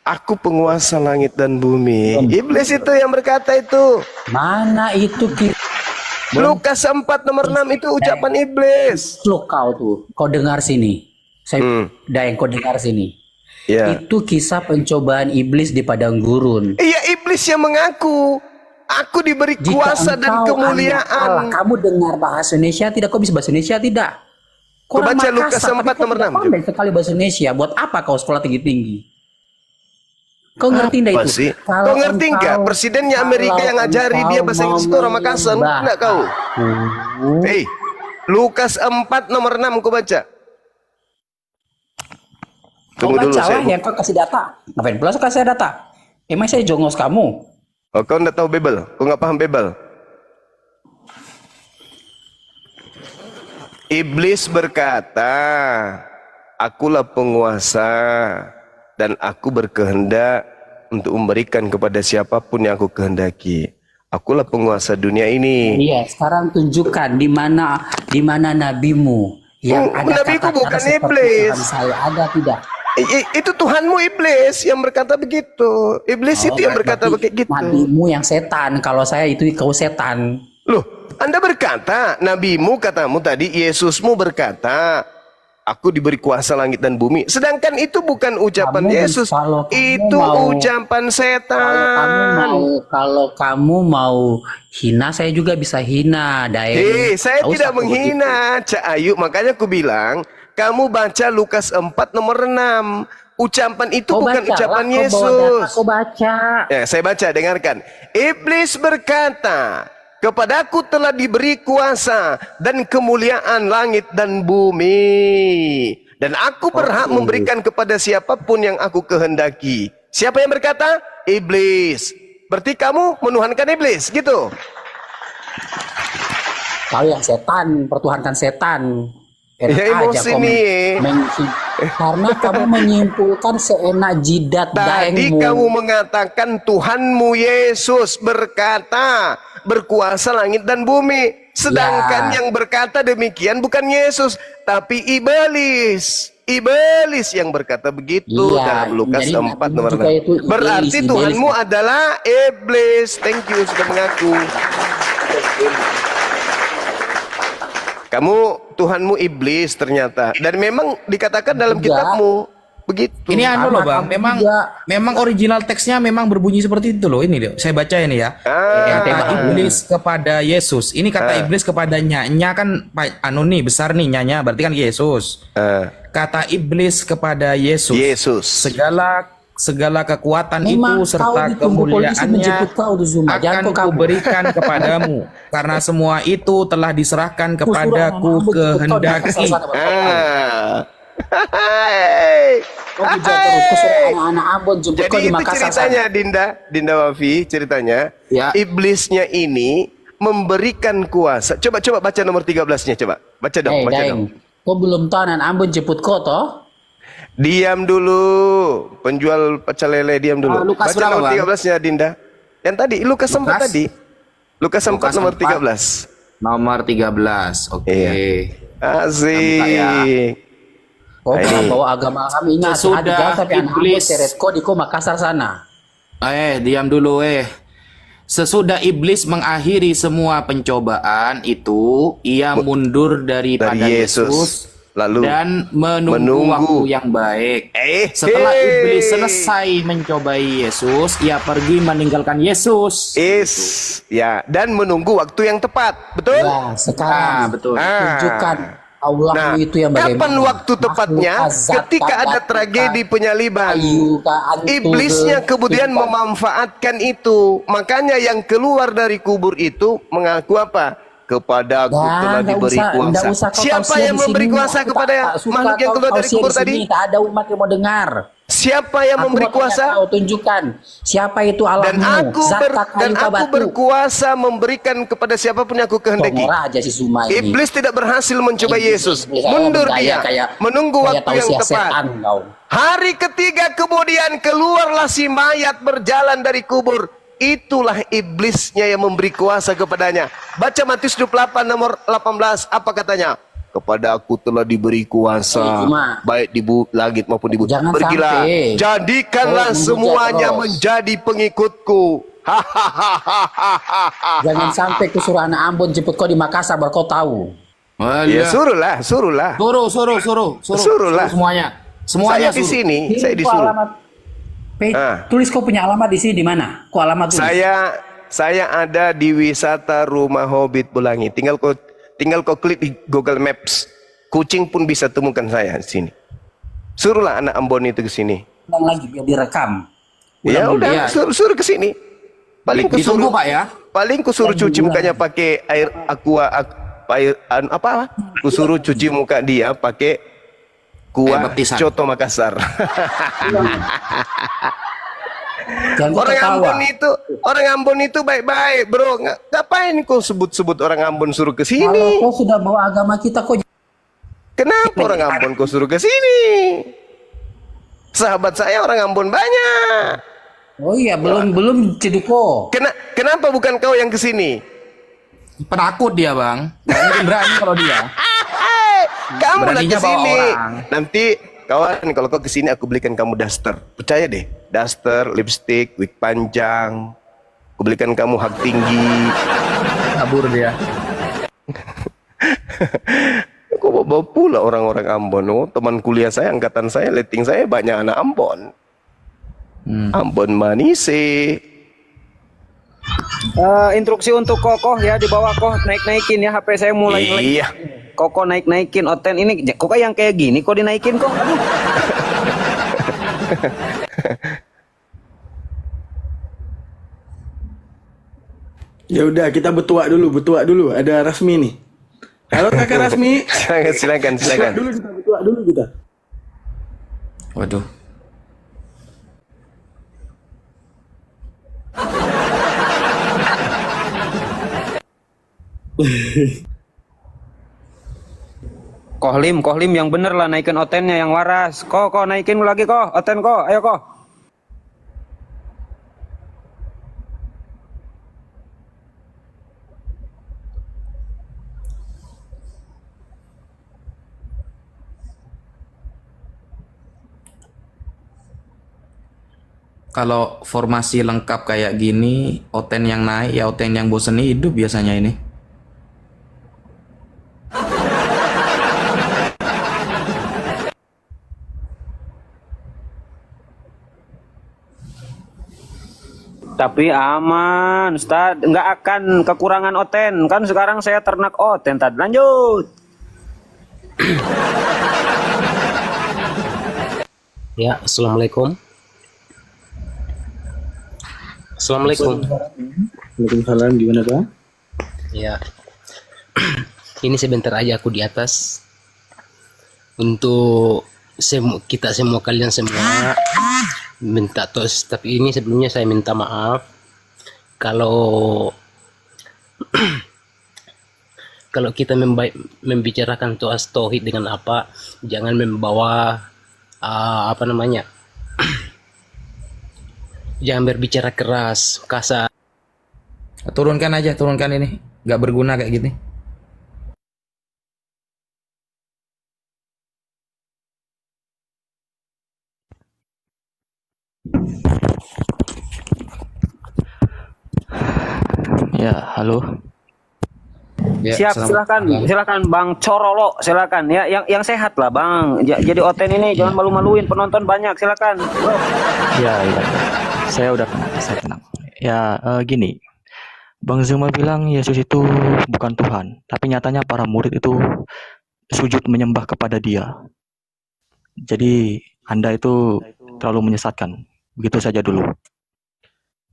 aku penguasa langit dan bumi. Iblis itu yang berkata itu. Mana itu Lukas 4 nomor 6 itu ucapan iblis. Loh kau dengar sini. Daeng, kau dengar sini. Ya. Itu kisah pencobaan iblis di padang gurun. Iya, iblis yang mengaku aku diberi kuasa dan kemuliaan. Kamu dengar bahasa Indonesia tidak? Kau bisa bahasa Indonesia tidak? Kau baca Lukas 4 nomor 6. Pandai sekali bahasa Indonesia. Buat apa kau sekolah tinggi-tinggi? Kau ngerti enggak itu? Sih? Kau ngerti enggak? Presidennya Amerika yang ngajari dia bahasa Inggris itu orang Makassar. Enggak kau? Lukas 4 nomor 6 kau baca. Tunggu dulu saya. saya. Yang kau kasih data. Ngapain pula kasih data? Emang saya jongos kamu? Oh, kau enggak tahu Bible? Kau enggak paham Bible? Iblis berkata, akulah penguasa dan aku berkehendak untuk memberikan kepada siapapun yang aku kehendaki. Akulah penguasa dunia ini. Iya, sekarang tunjukkan di mana nabimu yang ada nabiku kata-kata bukan seperti iblis. Tuhan saya ada tidak? Itu Tuhanmu iblis yang berkata begitu. Iblis itu yang berkata begitu. Nabimu yang setan. Kalau saya itu kau setan. Loh, Anda berkata, nabimu katamu tadi, Yesusmu berkata, aku diberi kuasa langit dan bumi. Sedangkan itu bukan ucapan Yesus. Itu ucapan setan. Kalau kamu mau hina, saya juga bisa hina. Saya tidak menghina, Cak Ayu. Makanya aku bilang, kamu baca Lukas 4 nomor 6. Ucapan itu bukan ucapan Yesus. Aku baca. Ya, saya baca, dengarkan. Iblis berkata, kepadaku telah diberi kuasa dan kemuliaan langit dan bumi. Dan aku berhak memberikan kepada siapapun yang aku kehendaki. Siapa yang berkata? Iblis. Berarti kamu menuhankan iblis, gitu? Kau yang setan, pertuhankan setan. Ya, emosi nih. Karena kamu menyimpulkan seenak jidat tadi daengmu. Kamu mengatakan Tuhanmu Yesus berkata berkuasa langit dan bumi. Sedangkan yang berkata demikian bukan Yesus, tapi iblis. Iblis yang berkata begitu dalam Lukas 4 nomor 6. Berarti Tuhanmu adalah iblis. Thank you sudah mengaku. Kamu Tuhanmu iblis ternyata. Dan memang dikatakan dalam kitabmu begitu. Ini anu loh Bang, memang original teksnya memang berbunyi seperti itu loh. Ini loh, saya baca ini ya. Kata iblis kepada Yesus. Ini kata iblis kepadanya. Nya kan anu nih besar nih nyanya, berarti kan Yesus. Kata iblis kepada Yesus. Segala kekuatan memang itu serta kemuliaannya akan kuberikan kepadamu, karena semua itu telah diserahkan kepadaku kehendaki. Jadi itu ceritanya Dinda Wafi ceritanya iblisnya ini memberikan kuasa. Coba baca nomor 13-nya, coba baca dong, baca dong. Kau belum tahu nan Ambon jemput kau toh? Diam dulu, penjual pecel lele, diam dulu. Baca nomor 13-nya Dinda. Yang tadi Lukas 4 tadi. Lukas 4 nomor 13. Nomor 13. Oke. Asik. Oh, bawa agama kami ingat sesudah iblis Teresko di Makassar sana. Diam dulu Sesudah iblis mengakhiri semua pencobaan itu, ia mundur daripada Yesus dan menunggu waktu yang baik. Setelah iblis selesai mencobai Yesus, ia pergi meninggalkan Yesus. Ya, dan menunggu waktu yang tepat. Betul? Ya, sekarang betul. Tunjukkan Allah itu yang bagaimana. Kapan waktu tepatnya? Ketika ada tragedi penyaliban. Iblisnya kemudian memanfaatkan itu. Makanya yang keluar dari kubur itu mengaku apa? Kepadaku telah diberi kuasa. Siapa yang memberi kuasa kepada makhluk yang keluar dari kubur tadi? Tak ada umat yang mau dengar. Siapa yang memberi kuasa? Kau tunjukkan siapa itu Allahmu. Dan aku berkuasa memberikan kepada siapapun yang aku kehendaki. Iblis tidak berhasil mencoba Yesus. Mundur dia, menunggu waktu yang tepat. Hari ketiga kemudian keluarlah si mayat berjalan dari kubur. Itulah iblisnya yang memberi kuasa kepadanya. Baca Matius 28 nomor 18. Apa katanya? Kepada aku telah diberi kuasa baik di langit maupun di bumi. Pergilah, jadikanlah semuanya menjadi pengikutku. Jangan sampai kusuruh anak Ambon jemput kau di Makassar baru kau tahu. Ya suruhlah. Suruh semuanya. Semuanya saya di sini, saya disuruh. Tulis kau punya alamat di sini di mana? Kau alamat tulis. Saya ada di wisata Rumah Hobbit Bulangi. Tinggal kau klik di Google Maps. Kucing pun bisa temukan saya di sini. Suruhlah anak Ambon itu ke sini. Lagi biar direkam. Ya udah, suruh ke sini. Paling kusuruh Pak ya. Paling kusuruh cuci mukanya pakai air aqua, apa? Kusuruh cuci muka dia pakai kuah coto Makassar. Orang Ambon itu baik-baik, bro. Ngapain kau sebut-sebut orang Ambon suruh ke sini? Kalau kau sudah bawa agama kita kok. Kenapa orang Ambon kau suruh ke sini? Sahabat saya orang Ambon banyak. Oh iya, belum Ceduko. Kenapa bukan kau yang ke sini? Penakut dia, Bang. Nggak mungkin berani kalau dia. Kamu lagi ke sini. Nanti kawan, kalau kau kesini aku belikan kamu daster. Percaya deh, daster, lipstick, wig panjang. Aku belikan kamu hak tinggi. Kabur dia. Aku bawa pula orang-orang Ambon. Oh, teman kuliah saya, angkatan saya, letting saya banyak anak Ambon. Ambon Manise. Instruksi untuk Kokoh ya, di bawah Koh naik-naikin ya, HP saya mulai. Iya. Kokoh naik-naikin Oten ini. Kokoh yang kayak gini kok dinaikin kok. Ya udah, kita betua dulu. Ada Rasmi nih. Halo Kakak Rasmi. Silakan. Betua dulu kita. Waduh. Kohlim yang bener lah, naikin Otennya yang waras. Kok naikin lagi kok, Oten kok, ayo kok. kalau formasi lengkap kayak gini, Oten yang naik ya Oten yang bosen hidup biasanya ini. Tapi aman, Ustaz. Nggak akan kekurangan Oten. Kan sekarang saya ternak Oten. Tad lanjut. Ya, assalamualaikum. Assalamualaikum. Waalaikumsalam, gimana Pak? Ya, ini sebentar aja aku di atas untuk kita semua, kalian semua minta tos. Tapi ini sebelumnya saya minta maaf kalau kalau kita membicarakan tuas tauhid dengan apa, jangan membawa apa namanya, jangan berbicara keras, kasar. Turunkan aja, turunkan ini. Nggak berguna kayak gini. Ya, halo. Ya, Siap, silakan Bang Corolo, silakan ya, yang sehat lah Bang. Jadi Oten ini jangan malu-maluin, penonton banyak, silakan. Ya, saya udah tenang, saya tenang. Ya, gini, Bang Zuma bilang Yesus itu bukan Tuhan, tapi nyatanya para murid itu sujud menyembah kepada Dia. Jadi Anda itu terlalu menyesatkan. Begitu saja dulu.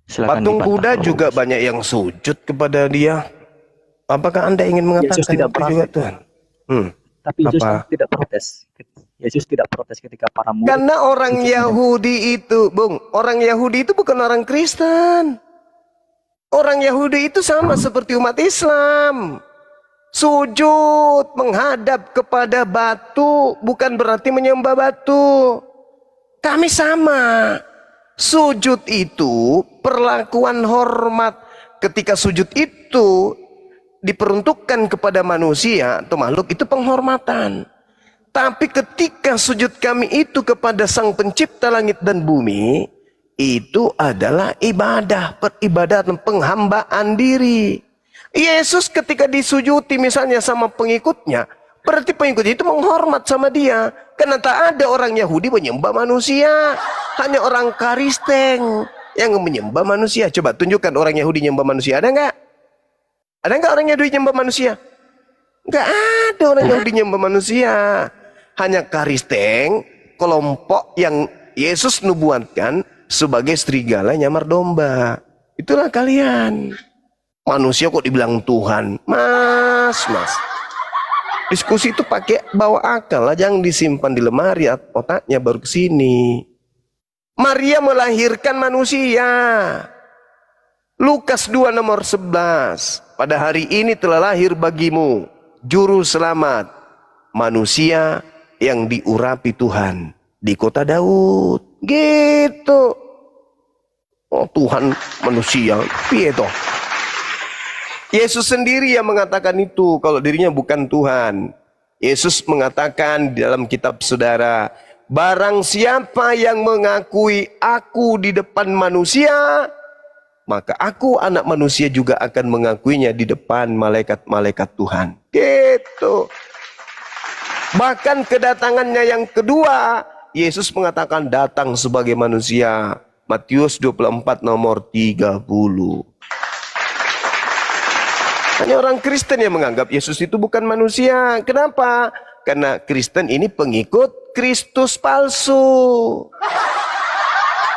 Silakan Patung dibantah. kuda juga banyak yang sujud kepada Dia. Apakah Anda ingin mengatakan Yesus tidak itu juga protes. Tuhan? Tapi Yesus Apa? tidak protes. Yesus tidak protes ketika para murid. Karena orang Yahudi itu, Bung, orang Yahudi itu bukan orang Kristen. Orang Yahudi itu sama seperti umat Islam. Sujud menghadap kepada batu bukan berarti menyembah batu. Kami sama. Sujud itu perlakuan hormat. Ketika sujud itu diperuntukkan kepada manusia atau makhluk, itu penghormatan. Tapi ketika sujud kami itu kepada Sang Pencipta langit dan bumi, itu adalah ibadah, peribadatan, penghambaan diri. Yesus ketika disujuti misalnya sama pengikutnya, berarti pengikutnya itu menghormat sama dia. Karena tak ada orang Yahudi menyembah manusia, hanya orang Kristen yang menyembah manusia. Coba tunjukkan orang Yahudi menyembah manusia, ada nggak? Ada nggak orang Yahudi menyembah manusia? Nggak ada orang Yahudi menyembah manusia. Hanya Kristen, kelompok yang Yesus nubuatkan sebagai serigala nyamar domba. Itulah kalian. Manusia kok dibilang Tuhan? Mas. Diskusi itu pakai bawa akal lah, jangan disimpan di lemari otaknya baru kesini. Maria melahirkan manusia. Lukas 2 nomor 11. Pada hari ini telah lahir bagimu juru selamat, manusia yang diurapi Tuhan di kota Daud. Gitu. Oh, Tuhan manusia, piye toh? Yesus sendiri yang mengatakan itu kalau dirinya bukan Tuhan. Yesus mengatakan di dalam kitab saudara, barang siapa yang mengakui aku di depan manusia, maka aku anak manusia juga akan mengakuinya di depan malaikat-malaikat Tuhan. Gitu. Bahkan kedatangannya yang kedua, Yesus mengatakan datang sebagai manusia. Matius 24 nomor 30. Hanya orang Kristen yang menganggap Yesus itu bukan manusia. Kenapa? Karena Kristen ini pengikut Kristus palsu.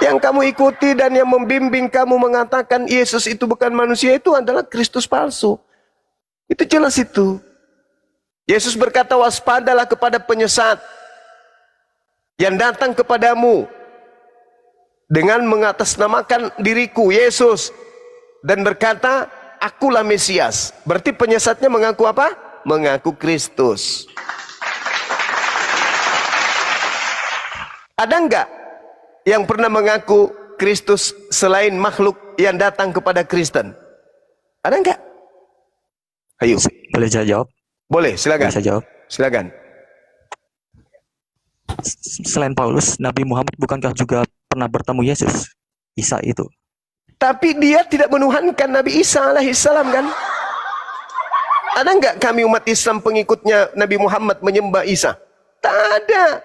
Yang kamu ikuti dan yang membimbing kamu mengatakan Yesus itu bukan manusia, itu adalah Kristus palsu. Itu jelas itu. Yesus berkata, waspadalah kepada penyesat yang datang kepadamu dengan mengatasnamakan diriku Yesus dan berkata, akulah Mesias. Berarti penyesatnya mengaku apa? Mengaku Kristus. Ada enggak yang pernah mengaku Kristus selain makhluk yang datang kepada Kristen? Ada enggak? Ayo. Boleh saya jawab? Boleh, silakan. Boleh saya jawab? Silakan. Selain Paulus, Nabi Muhammad bukankah juga pernah bertemu Yesus? Isa itu. Tapi dia tidak menuhankan Nabi Isa alaihissalam kan? Ada nggak kami umat Islam pengikutnya Nabi Muhammad menyembah Isa? Tak ada.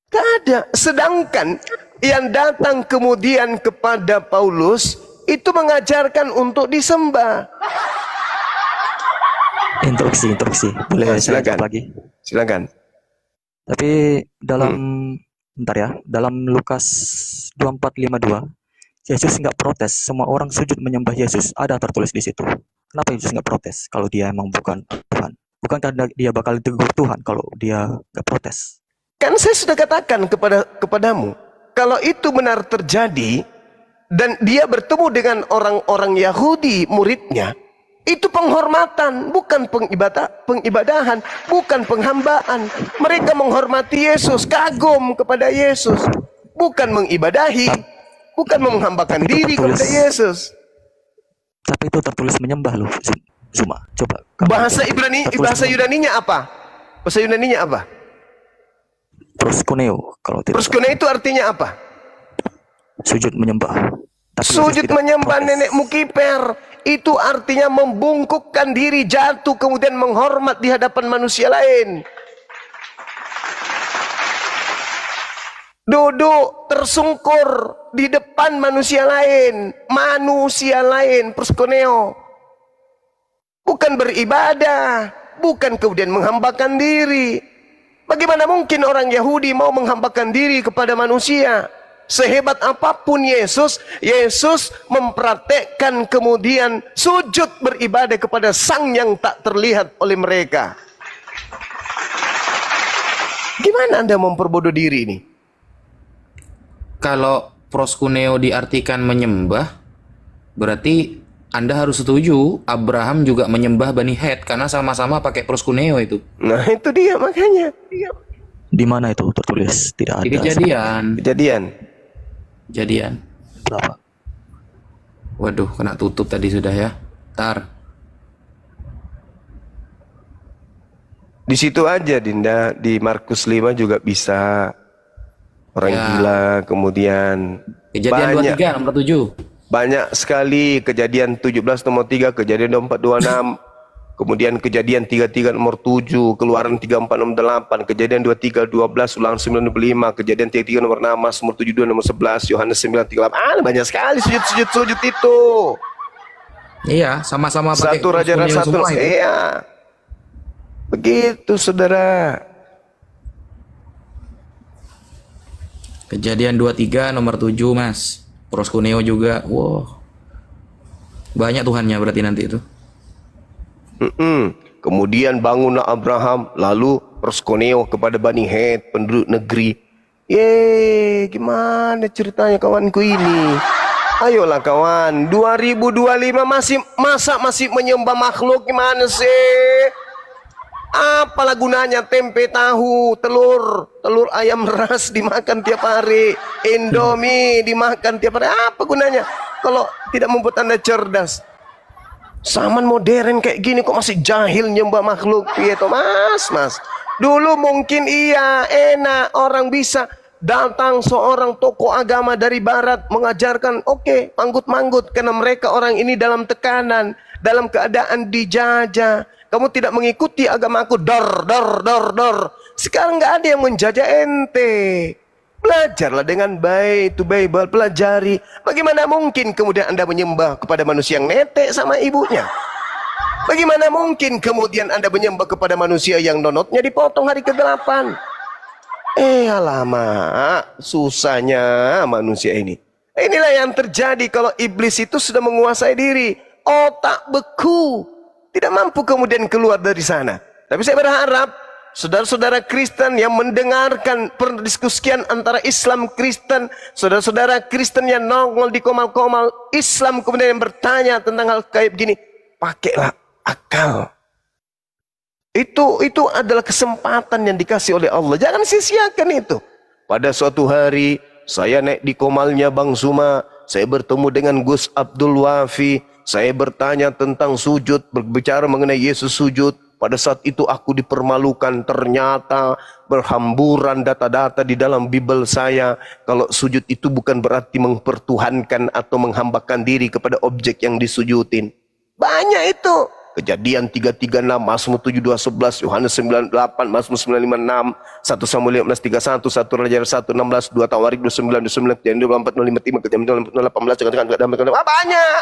Tak ada. Sedangkan yang datang kemudian kepada Paulus itu mengajarkan untuk disembah. Instruksi. Boleh saya jawab lagi? Silakan. Tapi dalam bentar ya, dalam Lukas 24:52, Yesus nggak protes, semua orang sujud menyembah Yesus. Ada tertulis di situ. Kenapa Yesus nggak protes kalau dia emang bukan Tuhan? Bukankah dia bakal ditegur Tuhan kalau dia nggak protes? Kan saya sudah katakan kepadamu, kalau itu benar terjadi dan dia bertemu dengan orang-orang Yahudi muridnya, itu penghormatan, bukan pengibadahan, bukan penghambaan. Mereka menghormati Yesus, kagum kepada Yesus, bukan mengibadahi, bukan menghambakan diri kepada Yesus. Tapi itu tertulis menyembah loh, Zuma. Coba. Bahasa Yunaninya apa? Bahasa Yunaninya apa? Proskuneo kalau tidak. Proskuneo itu artinya apa? Sujud menyembah. Tapi sujud menyembah nenekmu kiper itu artinya membungkukkan diri, jatuh kemudian menghormat di hadapan manusia lain. Duduk tersungkur di depan manusia lain, proskuneo. Bukan beribadah, bukan kemudian menghambakan diri. Bagaimana mungkin orang Yahudi mau menghambakan diri kepada manusia? Sehebat apapun Yesus mempraktekkan kemudian sujud beribadah kepada Sang yang tak terlihat oleh mereka. Gimana Anda memperbodoh diri ini? Kalau proskuneo diartikan menyembah, berarti Anda harus setuju Abraham juga menyembah Bani Het karena sama-sama pakai proskuneo itu. Nah itu dia makanya. Di mana itu tertulis? Tidak ada. Di Kejadian. Berapa? Waduh, kena tutup tadi sudah ya. Tar. Di situ aja Dinda, di Markus 5 juga bisa. Orang gila, kemudian Kejadian 23 nomor 7. Banyak sekali. Kejadian 17 nomor 3, Kejadian 24 26, kemudian Kejadian 33 nomor 7, Keluaran 34 nomor 8, Kejadian 23 12, Ulangan 9 nomor 5, Kejadian 33 nomor 6, Mazmur 72 nomor 11, Yohanes 9 38. Banyak sekali sujud itu. Iya, sama-sama pakai satu Raja-Raja satu. Iya. Begitu saudara. Kejadian 23 nomor 7 Mas. Proskuneo juga. Wow. Banyak Tuhannya berarti nanti itu. Kemudian bangunlah Abraham, lalu proskuneo kepada Bani Het, penduduk negeri. Gimana ceritanya kawanku ini? Ayolah kawan, 2025 masih menyembah makhluk, gimana sih? Apalah gunanya tempe tahu, telur ayam ras dimakan tiap hari, Indomie dimakan tiap hari. Apa gunanya kalau tidak membuat Anda cerdas? Zaman modern kayak gini kok masih jahil nyembah makhluk. Iya toh mas. Dulu mungkin iya enak, orang bisa datang seorang tokoh agama dari barat mengajarkan, oke, manggut-manggut karena mereka orang ini dalam tekanan, dalam keadaan dijajah. Kamu tidak mengikuti agamaku, dor. Sekarang nggak ada yang menjajah ente. Belajarlah dengan baik, itu Bible, pelajari. Bagaimana mungkin kemudian Anda menyembah kepada manusia yang netek sama ibunya? Bagaimana mungkin kemudian Anda menyembah kepada manusia yang nonotnya dipotong hari ke-8? Alamak, susahnya manusia ini. Inilah yang terjadi kalau iblis itu sudah menguasai diri. Otak beku. Tidak mampu kemudian keluar dari sana. Tapi saya berharap saudara-saudara Kristen yang mendengarkan perdiskusian antara Islam Kristen, saudara-saudara Kristen yang nongol di komal-komal Islam kemudian yang bertanya tentang hal kayak begini, pakailah akal. Itu adalah kesempatan yang dikasih oleh Allah. Jangan sia-siakan itu. Pada suatu hari saya naik di komalnya Bang Zuma, saya bertemu dengan Gus Abdul Wafi. Saya bertanya tentang sujud, berbicara mengenai Yesus sujud. Pada saat itu aku dipermalukan. Ternyata berhamburan data-data di dalam Bible saya. Kalau sujud itu bukan berarti mempertuhankan atau menghambakan diri kepada objek yang disujudin. Banyak itu. Kejadian 336, Mazmur 72:11, Yohanes 9:8, Mazmur 9:56, 1 Samuel 15:31, 1 Raja 1:16, 2 Tawarik 29:29, Kejadian 24:055, Kejadian 24:18, banyak.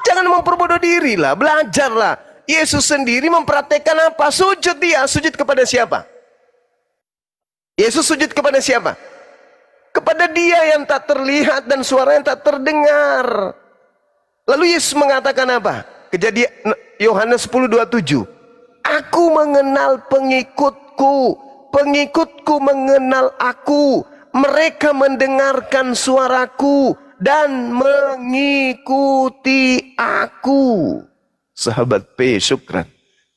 Jangan memperbodoh diri lah, belajarlah. Yesus sendiri mempraktekkan apa? Sujud dia, sujud kepada siapa? Yesus sujud kepada siapa? Kepada dia yang tak terlihat dan suara yang tak terdengar. Lalu Yesus mengatakan apa? Kejadian Yohanes 10:27. Aku mengenal pengikutku, pengikutku mengenal aku, mereka mendengarkan suaraku dan mengikuti aku. Sahabat P, syukran.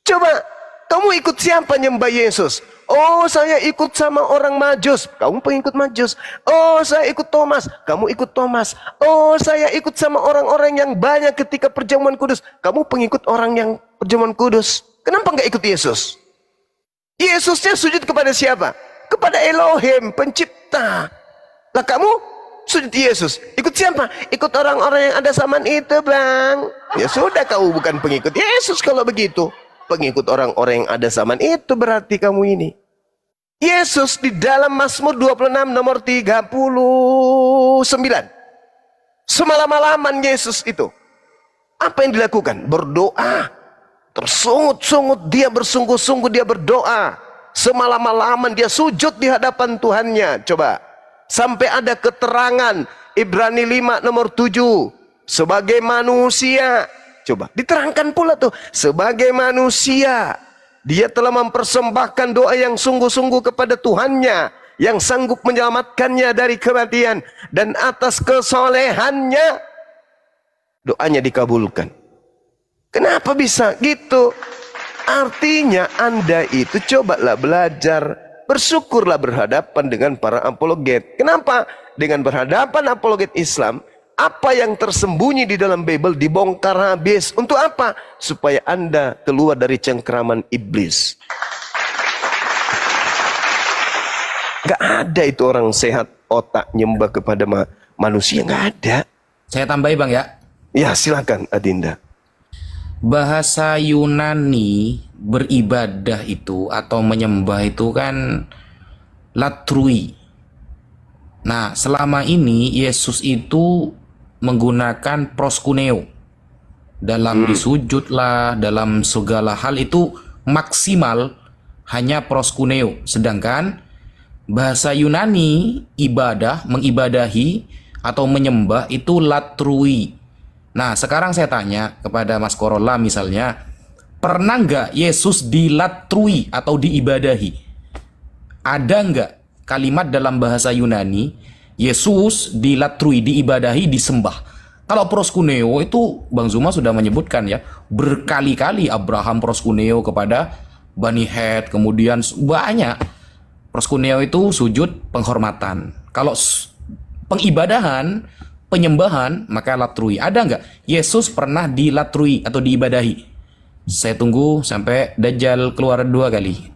Coba, kamu ikut siapa nyembah Yesus? Oh, saya ikut sama orang Majus. Kamu pengikut Majus. Oh, saya ikut Thomas. Kamu ikut Thomas. Oh, saya ikut sama orang-orang yang banyak ketika perjamuan kudus. Kamu pengikut orang yang perjamuan kudus. Kenapa nggak ikut Yesus? Yesusnya sujud kepada siapa? Kepada Elohim, pencipta. Lah kamu sujud Yesus. Ikut siapa? Ikut orang-orang yang ada zaman itu, Bang. Ya sudah, kamu bukan pengikut Yesus kalau begitu. Pengikut orang-orang yang ada zaman itu berarti kamu ini. Yesus di dalam Mazmur 26 nomor 39. Semalam-malaman Yesus itu. Apa yang dilakukan? Berdoa. Tersungut-sungut dia, bersungguh-sungguh dia berdoa. Semalam-malaman dia sujud di hadapan Tuhannya. Coba. Sampai ada keterangan Ibrani 5 nomor 7. Sebagai manusia. Coba diterangkan pula tuh, sebagai manusia dia telah mempersembahkan doa yang sungguh-sungguh kepada Tuhannya yang sanggup menyelamatkannya dari kematian, dan atas kesolehannya doanya dikabulkan. Kenapa bisa gitu? Artinya Anda itu cobalah belajar, bersyukurlah berhadapan dengan para apologet. Kenapa? Dengan berhadapan apologet Islam, apa yang tersembunyi di dalam Bible dibongkar habis. Untuk apa? Supaya Anda keluar dari cengkraman iblis. Gak ada itu orang sehat otak nyembah kepada manusia. Gak ada. Saya tambahi Bang ya. Ya silakan Adinda. Bahasa Yunani beribadah itu atau menyembah itu kan latrui. Nah, selama ini Yesus itu menggunakan proskuneo dalam disujud lah, dalam segala hal itu maksimal hanya proskuneo. Sedangkan bahasa Yunani ibadah, mengibadahi atau menyembah itu latrui. Nah, sekarang saya tanya kepada Mas Korola misalnya, pernah nggak Yesus dilatrui atau diibadahi? Ada nggak kalimat dalam bahasa Yunani Yesus dilatrui, diibadahi, disembah? Kalau proskuneo itu Bang Zuma sudah menyebutkan ya, berkali-kali Abraham proskuneo kepada Bani Het, kemudian banyak. Proskuneo itu sujud penghormatan. Kalau pengibadahan, penyembahan, maka latrui. Ada nggak Yesus pernah dilatrui atau diibadahi? Saya tunggu sampai Dajjal keluar 2 kali.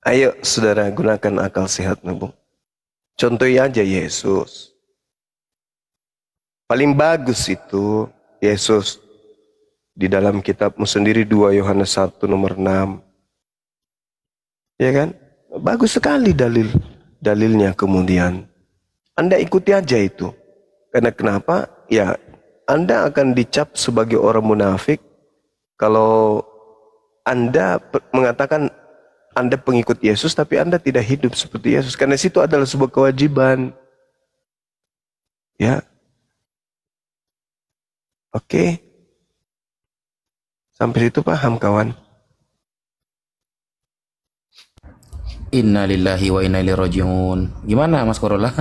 Ayo saudara, gunakan akal sehat, Bung. Contohnya aja Yesus. Paling bagus itu Yesus di dalam kitabmu sendiri 2 Yohanes 1 nomor 6. Ya kan? Bagus sekali dalilnya kemudian. Anda ikuti aja itu. Karena kenapa? Ya, Anda akan dicap sebagai orang munafik kalau Anda mengatakan Anda pengikut Yesus tapi Anda tidak hidup seperti Yesus. Karena situ adalah sebuah kewajiban. Ya. Oke. Sampai situ paham kawan? Inna lillahi wa inna ilaihi rajiun. Gimana Mas Korola?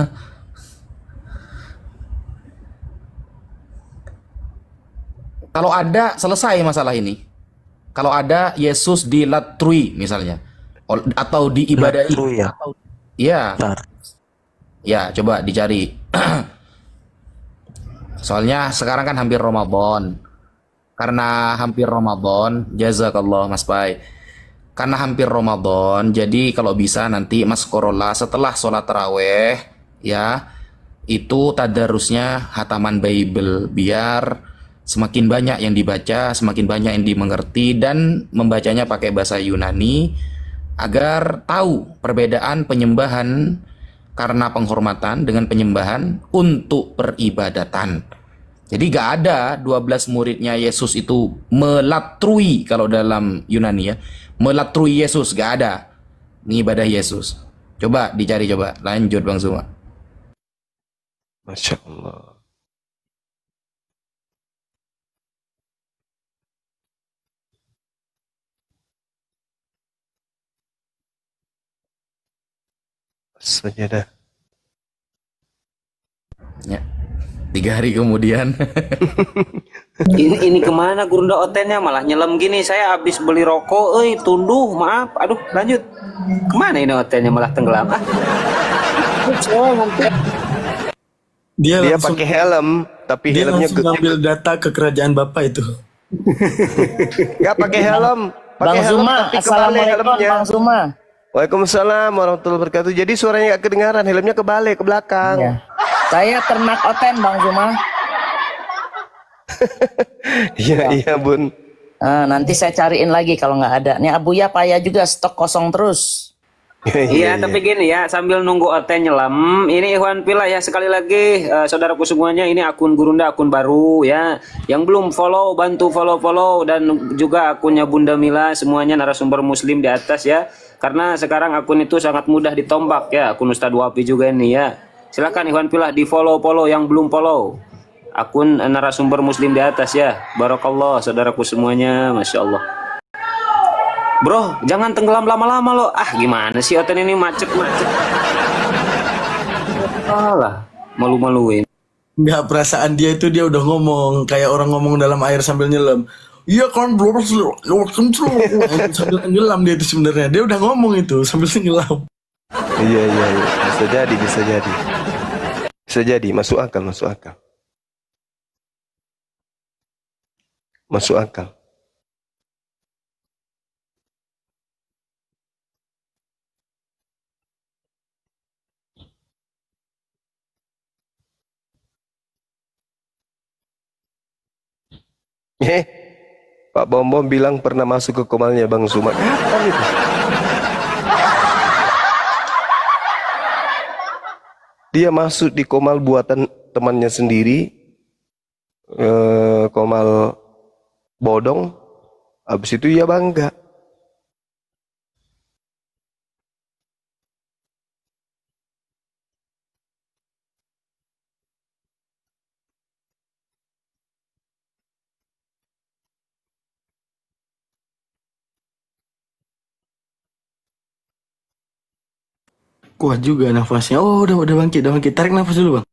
Kalau ada selesai masalah ini. Kalau ada Yesus dilatrui misalnya, atau diibadahi, ya. atau ya, ya coba dicari. Soalnya sekarang kan hampir Ramadan. Karena hampir Ramadan, jazakallah Mas Pai. Karena hampir Ramadan, jadi kalau bisa nanti Mas Korola setelah sholat taraweh ya, itu tadarusnya hataman Bible, biar semakin banyak yang dibaca, semakin banyak yang dimengerti, dan membacanya pakai bahasa Yunani agar tahu perbedaan penyembahan karena penghormatan dengan penyembahan untuk peribadatan. Jadi gak ada 12 muridnya Yesus itu melatrui, kalau dalam Yunani ya, melatrui Yesus, gak ada. Ini ibadah Yesus. Coba dicari, coba. Lanjut Bang Zuma. Masya Allah. Sajadah. Ya. 3 hari kemudian. Ini kemana Gurunda Otennya malah nyelam gini? Saya habis beli rokok, tunduh, maaf. Aduh, lanjut. Kemana ini Otennya malah tenggelam? Dia pakai helm, tapi dia helmnya langsung ngambil data ke kerajaan Bapak itu. Gak pakai helm, Bang Zuma, assalamualaikum Bang Zuma. Waalaikumsalam warahmatullahi wabarakatuh. Jadi suaranya gak kedengaran, helmnya kebalik ke belakang. Ya. Saya ternak Oten Bang Zuma. Iya Bun. Nanti saya cariin lagi kalau nggak ada. Nih Abuya Paya juga stok kosong terus. Iya, tapi gini ya, sambil nunggu Oten nyelam, ini Ikhwan Fillah ya, sekali lagi saudaraku semuanya, ini akun Gurunda, akun baru ya. Yang belum follow, bantu follow, dan juga akunnya Bunda Mila, semuanya narasumber muslim di atas ya. Karena sekarang akun itu sangat mudah ditombak ya, akun Ustadz Wapi juga ini ya. Silakan Ikhwan Fillah di follow yang belum follow akun narasumber muslim di atas ya. Barakallah saudaraku semuanya, Masya Allah. Bro, jangan tenggelam lama-lama lo. Gimana sih Oten ini macet. Alah, malu-maluin. Nggak, perasaan dia itu dia udah ngomong kayak orang ngomong dalam air sambil nyelam. Iya kan, sambil tenggelam dia itu sebenarnya. Dia udah ngomong itu sambil tenggelam. Iya. Bisa jadi, masuk akal. Masuk akal. Pak Bom bilang pernah masuk ke komalnya Bang Zuma. Kapan itu? Dia masuk di komal buatan temannya sendiri, komal bodong. Habis itu ia bangga. Kuat juga nafasnya. Oh, udah bangkit. Tarik nafas dulu, Bang.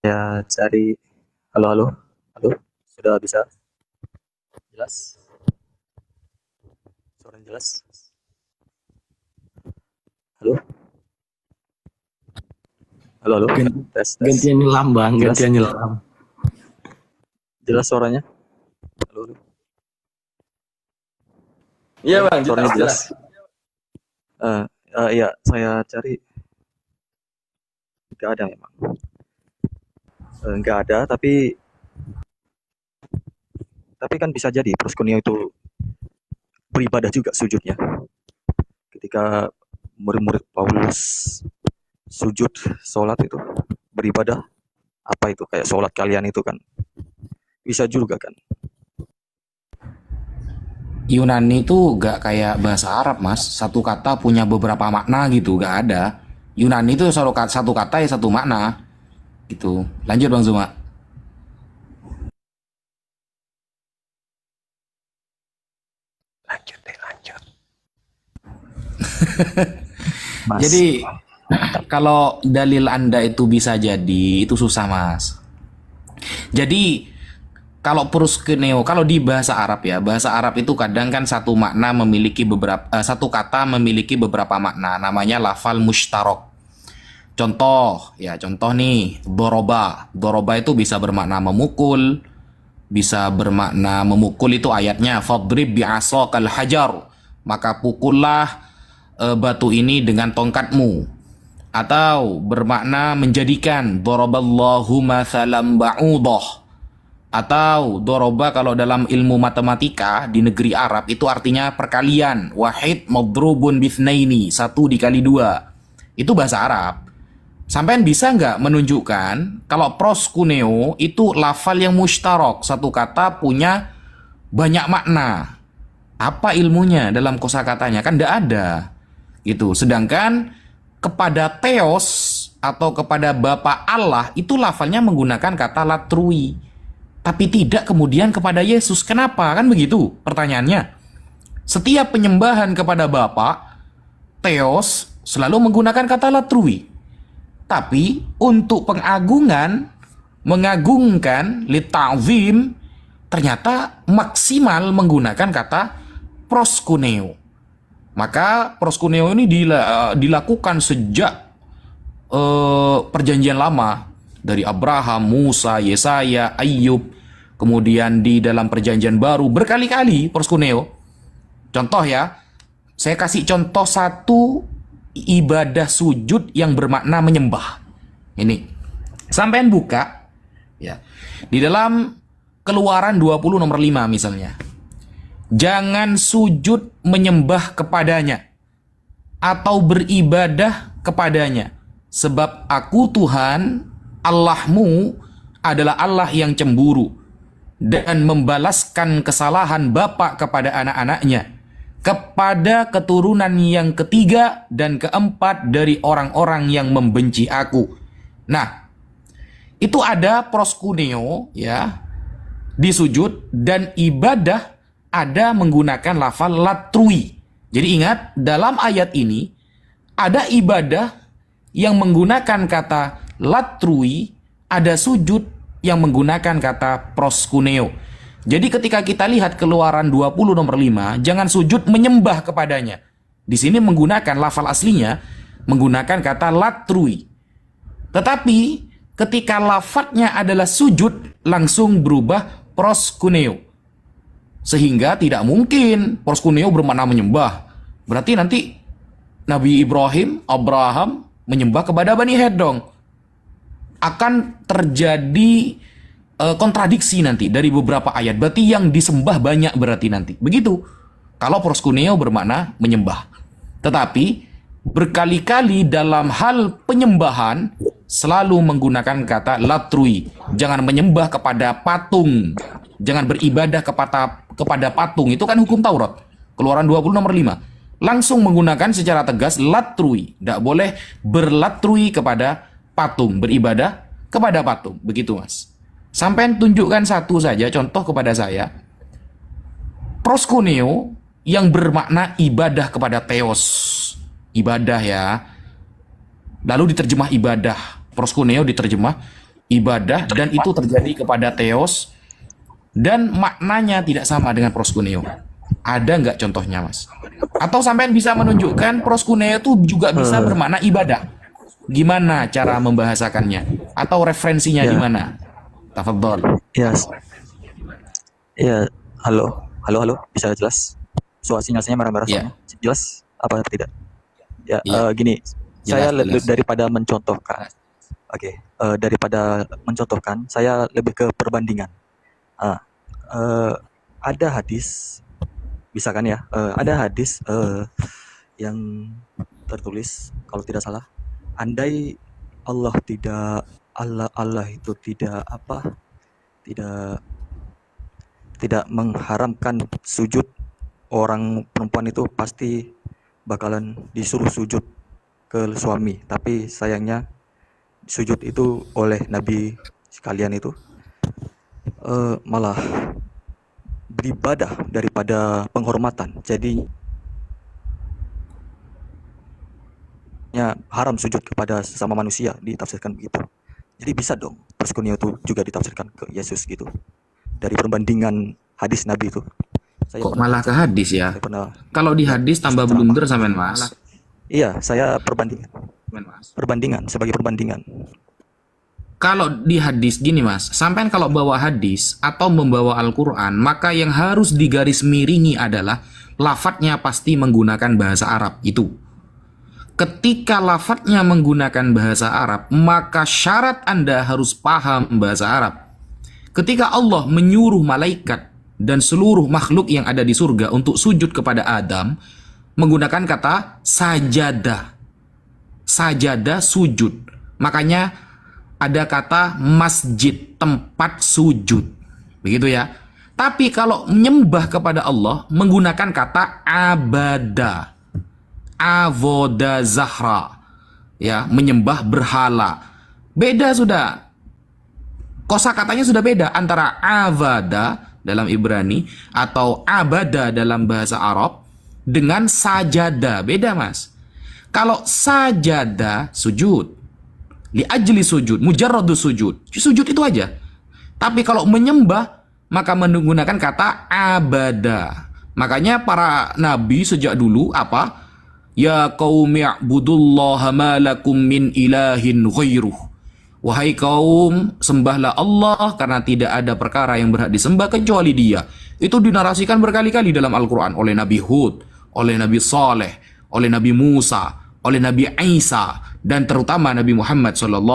Ya, cari. Halo. Sudah bisa? Jelas? Suaranya jelas? Halo? Tes. Gantian nyelam, Bang. Gantian nyelam. Jelas suaranya? Halo. Iya, Bang. Suaranya jelas. Iya, saya cari. Nggak ada memang. Nggak ada, tapi kan bisa jadi Proskuneo itu beribadah juga sujudnya. Ketika murid-murid Paulus sujud, sholat itu beribadah, apa itu kayak sholat kalian itu kan bisa juga kan. Yunani itu gak kayak bahasa Arab Mas, satu kata punya beberapa makna gitu, gak ada. Yunani itu satu kata ya satu makna gitu. Lanjut Bang Zuma. Lanjut. Jadi kalau dalil Anda itu bisa jadi, itu susah Mas. Jadi kalau Proskuneo, kalau di bahasa Arab ya, bahasa Arab itu kadang kan satu makna memiliki beberapa, satu kata memiliki beberapa makna, namanya lafal mushtarok. Contoh, ya contoh nih, doroba. Doroba itu bisa bermakna memukul, bisa bermakna memukul itu ayatnya, fadrib bi'asakal hajar. Maka pukullah batu ini dengan tongkatmu. Atau bermakna menjadikan, doroballahu mathalam ba'udah. Atau doroba kalau dalam ilmu matematika di negeri Arab itu artinya perkalian. Wahid madrubun bithnaini, 1 dikali 2. Itu bahasa Arab. Sampean bisa nggak menunjukkan kalau proskuneo itu lafal yang mushtarok, satu kata punya banyak makna. Apa ilmunya dalam kosakatanya? Kan nggak ada. Gitu. Sedangkan kepada Theos atau kepada Bapa Allah itu lafalnya menggunakan kata latrui. Tapi tidak kemudian kepada Yesus. Kenapa? Kan begitu pertanyaannya. Setiap penyembahan kepada Bapa, Theos selalu menggunakan kata latrui. Tapi untuk pengagungan, mengagungkan, lita'zim, ternyata maksimal menggunakan kata proskuneo. Maka proskuneo ini dilakukan sejak perjanjian lama. Dari Abraham, Musa, Yesaya, Ayub. Kemudian di dalam perjanjian baru berkali-kali proskuneo. Contoh ya, saya kasih contoh satu ibadah sujud yang bermakna menyembah. Ini sampean buka ya. Di dalam Keluaran 20 nomor 5 misalnya. Jangan sujud menyembah kepadanya atau beribadah kepadanya, sebab aku Tuhan Allahmu adalah Allah yang cemburu dan membalaskan kesalahan bapak kepada anak-anaknya, kepada keturunan yang ketiga dan keempat dari orang-orang yang membenci aku. Nah, itu ada proskuneo ya di sujud, dan ibadah ada menggunakan lafal latrui. Jadi ingat, dalam ayat ini ada ibadah yang menggunakan kata latrui, ada sujud yang menggunakan kata proskuneo. Jadi ketika kita lihat Keluaran 20 nomor 5, jangan sujud menyembah kepadanya. Di sini menggunakan lafal aslinya, menggunakan kata latrui. Tetapi ketika lafadznya adalah sujud, langsung berubah proskuneo. Sehingga tidak mungkin proskuneo bermakna menyembah. Berarti nanti Nabi Abraham menyembah kepada Bani Het dong. Akan terjadi kontradiksi nanti dari beberapa ayat. Berarti yang disembah banyak berarti nanti. Begitu. Kalau proskuneo bermakna menyembah. Tetapi berkali-kali dalam hal penyembahan selalu menggunakan kata latrui. Jangan menyembah kepada patung. Jangan beribadah kepada patung. Itu kan hukum Taurat. Keluaran 20 nomor 5. Langsung menggunakan secara tegas latrui. Tidak boleh berlatrui kepada patung. Beribadah kepada patung. Begitu mas. Sampai tunjukkan satu saja contoh kepada saya. Proskuneo yang bermakna ibadah kepada Theos. Ibadah ya. Lalu diterjemah ibadah. Proskuneo diterjemah ibadah, dan itu terjadi kepada Theos. Dan maknanya tidak sama dengan proskuneo. Ada nggak contohnya mas? Atau sampean bisa menunjukkan proskuneo itu juga bisa bermakna ibadah. Gimana cara membahasakannya? Atau referensinya di mana? Tafadhol. Ya, halo, bisa jelas? Sinyalnya merah-merah semua. Jelas apa tidak? Ya, gini, saya daripada mencontohkan, daripada mencontohkan, saya lebih ke perbandingan. Ada hadis, bisa kan ya? Ada hadis yang tertulis, kalau tidak salah, andai Allah itu tidak mengharamkan sujud, orang perempuan itu pasti bakalan disuruh sujud ke suami. Tapi sayangnya sujud itu oleh Nabi sekalian itu malah beribadah daripada penghormatan. Jadi haram sujud kepada sesama manusia, ditafsirkan begitu. Jadi bisa dong proskuneo itu juga ditafsirkan ke Yesus gitu. Dari perbandingan hadis Nabi itu. Kok malah ke hadis ya? Kalau di hadis tambah blunder sampean mas. Iya, saya perbandingan. Perbandingan, sebagai perbandingan. Kalau di hadis gini mas, sampean kalau bawa hadis atau membawa Al-Quran, maka yang harus digarismiringi adalah lafadznya pasti menggunakan bahasa Arab itu. Ketika lafadznya menggunakan bahasa Arab, maka syarat Anda harus paham bahasa Arab. Ketika Allah menyuruh malaikat dan seluruh makhluk yang ada di surga untuk sujud kepada Adam, menggunakan kata sajadah. Sajadah sujud. Makanya ada kata masjid, tempat sujud. Begitu ya. Tapi kalau menyembah kepada Allah menggunakan kata abada. Avoda zahra. Ya, menyembah berhala. Beda sudah. Kosakatanya sudah beda antara avada dalam Ibrani atau abada dalam bahasa Arab dengan sajada. Beda, Mas. Kalau sajada sujud, li ajli sujud, mujarradus sujud. Sujud itu aja. Tapi kalau menyembah maka menggunakan kata abada. Makanya para nabi sejak dulu apa? Ya qaumi i'budullaha ma lakum min ilahin ghairuh. Wahai kaum, sembahlah Allah karena tidak ada perkara yang berhak disembah kecuali Dia. Itu dinarasikan berkali-kali dalam Al-Qur'an oleh Nabi Hud, oleh Nabi Saleh, oleh Nabi Musa, oleh Nabi Isa, dan terutama Nabi Muhammad SAW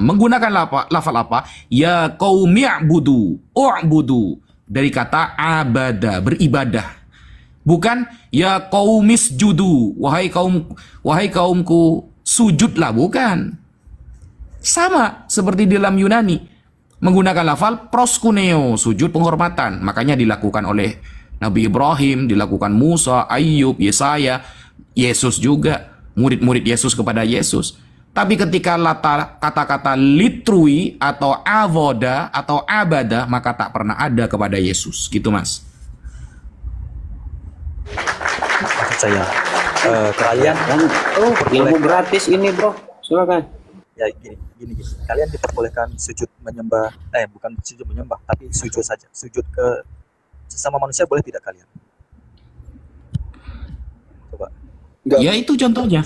menggunakan lafal apa? Ya qaumi u'budu dari kata abada, beribadah. Bukan ya qaumis judu, wahai kaumku sujudlah, bukan. Sama seperti dalam Yunani menggunakan lafal proskuneo, sujud penghormatan. Makanya dilakukan oleh Nabi Ibrahim, dilakukan Musa, Ayub, Yesaya, Yesus juga. Murid-murid Yesus kepada Yesus. Tapi ketika kata-kata litrui atau avoda atau abada, maka tak pernah ada kepada Yesus. Gitu, Mas. Maksud saya, kalian ilmu gratis ini, bro. Silakan. Ya gini. Kalian diperbolehkan sujud menyembah, bukan sujud menyembah, tapi sujud saja. Sujud ke sesama manusia boleh tidak kalian? Coba. Ya itu contohnya.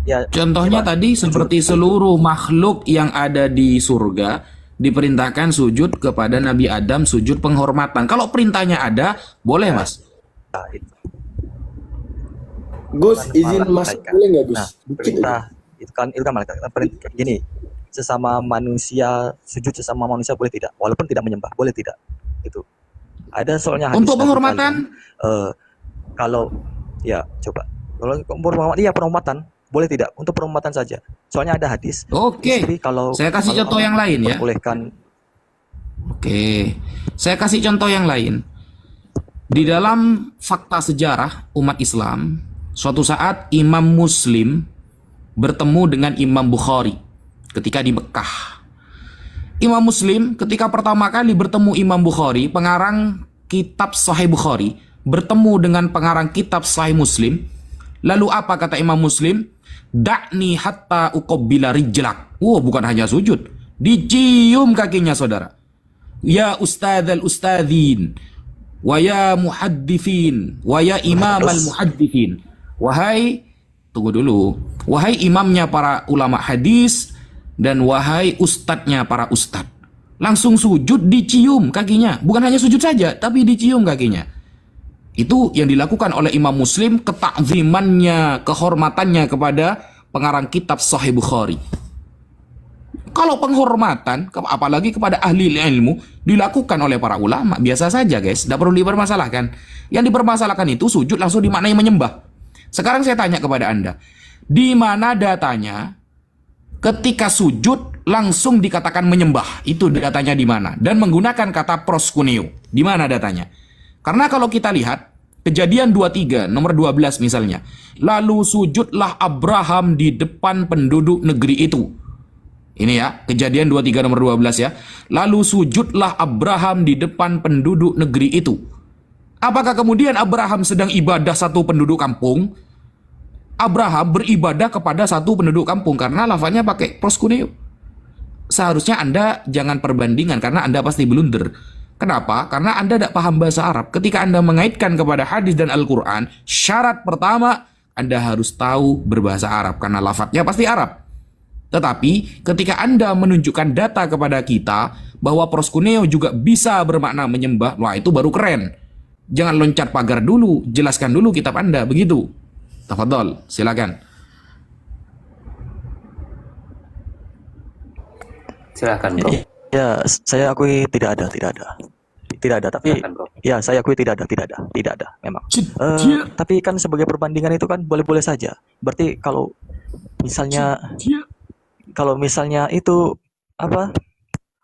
Ya, contohnya tadi seperti seluruh makhluk yang ada di surga diperintahkan sujud kepada Nabi Adam, sujud penghormatan. Kalau perintahnya ada, boleh, Mas. Gus, izin masuk boleh nggak, Gus? Nah, perintah itu kan malaikat. Gini, sesama manusia sujud sesama manusia boleh tidak? Walaupun tidak menyembah, boleh tidak? Itu. Ada soalnya hadis untuk penghormatan. Kalau ya coba. Kalau penghormatan boleh tidak? Untuk penghormatan saja. Soalnya ada hadis. Oke. Kalau saya kasih contoh yang lain ya. Bolehkan. Oke. Saya kasih contoh yang lain. Di dalam fakta sejarah umat Islam, suatu saat Imam Muslim bertemu dengan Imam Bukhari ketika di Mekah. Imam Muslim ketika pertama kali bertemu Imam Bukhari, pengarang kitab Sahih Bukhari, bertemu dengan pengarang kitab Sahih Muslim. Lalu apa kata Imam Muslim? Da'ni hatta uqabbila rijlak. Bukan hanya sujud, dicium kakinya, saudara. Ya ustadzal ustadzin, wa ya muhaddithin, wa ya imam al muhaddithin. Wahai, tunggu dulu. Wahai imamnya para ulama hadis dan wahai ustadznya para ustadz. Langsung sujud, dicium kakinya. Bukan hanya sujud saja, tapi dicium kakinya. Itu yang dilakukan oleh Imam Muslim, ketakzimannya, kehormatannya kepada pengarang kitab Sahih Bukhari. Kalau penghormatan, apalagi kepada ahli ilmu, dilakukan oleh para ulama, biasa saja, guys. Tidak perlu dipermasalahkan. Yang dipermasalahkan itu sujud langsung dimaknai menyembah. Sekarang saya tanya kepada Anda, di mana datanya ketika sujud langsung dikatakan menyembah? Itu datanya di mana? Dan menggunakan kata proskuneo. Di mana datanya? Karena kalau kita lihat Kejadian 23 nomor 12 misalnya, lalu sujudlah Abraham di depan penduduk negeri itu. Ini ya, Kejadian 23 nomor 12 ya. Lalu sujudlah Abraham di depan penduduk negeri itu. Apakah kemudian Abraham sedang ibadah satu penduduk kampung? Abraham beribadah kepada satu penduduk kampung karena lafaznya pakai proskuneo. Seharusnya Anda jangan perbandingan karena Anda pasti blunder. Kenapa? Karena Anda tidak paham bahasa Arab. Ketika Anda mengaitkan kepada hadis dan Al-Quran, syarat pertama Anda harus tahu berbahasa Arab karena lafadznya pasti Arab. Tetapi ketika Anda menunjukkan data kepada kita bahwa proskuneo juga bisa bermakna menyembah, wah itu baru keren. Jangan loncat pagar dulu, jelaskan dulu kitab Anda, begitu. Tafadhol, silakan. Silakan, Bro. Ya, saya akui tidak ada. Tidak ada, tapi ya saya akui tidak ada memang. Tapi kan sebagai perbandingan itu kan boleh-boleh saja. Berarti kalau misalnya itu apa,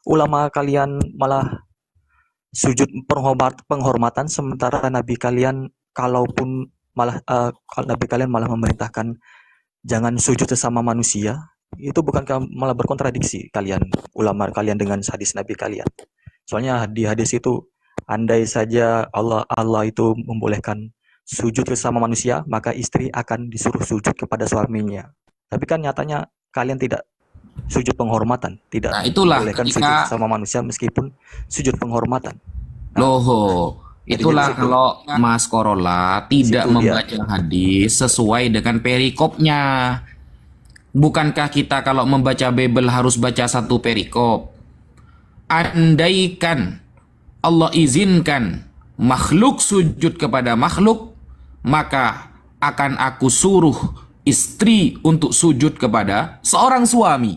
ulama kalian malah sujud penghormatan sementara nabi kalian nabi kalian malah memerintahkan jangan sujud sesama manusia, itu bukankah malah berkontradiksi ulama kalian dengan hadis nabi kalian? Soalnya di hadis itu, andai saja Allah itu membolehkan sujud sesama manusia, maka istri akan disuruh sujud kepada suaminya. Tapi kan nyatanya kalian tidak sujud penghormatan, tidak membolehkan sujud sama manusia meskipun sujud penghormatan. Itulah kalau Mas Corolla tidak membaca hadis sesuai dengan perikopnya. Bukankah kita kalau membaca Bible harus baca satu perikop? Andaikan Allah izinkan makhluk sujud kepada makhluk, maka akan aku suruh istri untuk sujud kepada seorang suami.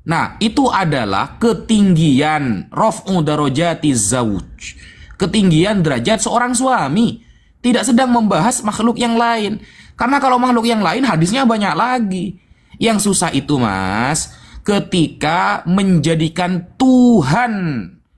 Nah, itu adalah ketinggian raf'u darajati zawj, ketinggian derajat seorang suami. Tidak sedang membahas makhluk yang lain. Karena kalau makhluk yang lain hadisnya banyak lagi. Yang susah itu, Mas, ketika menjadikan Tuhan,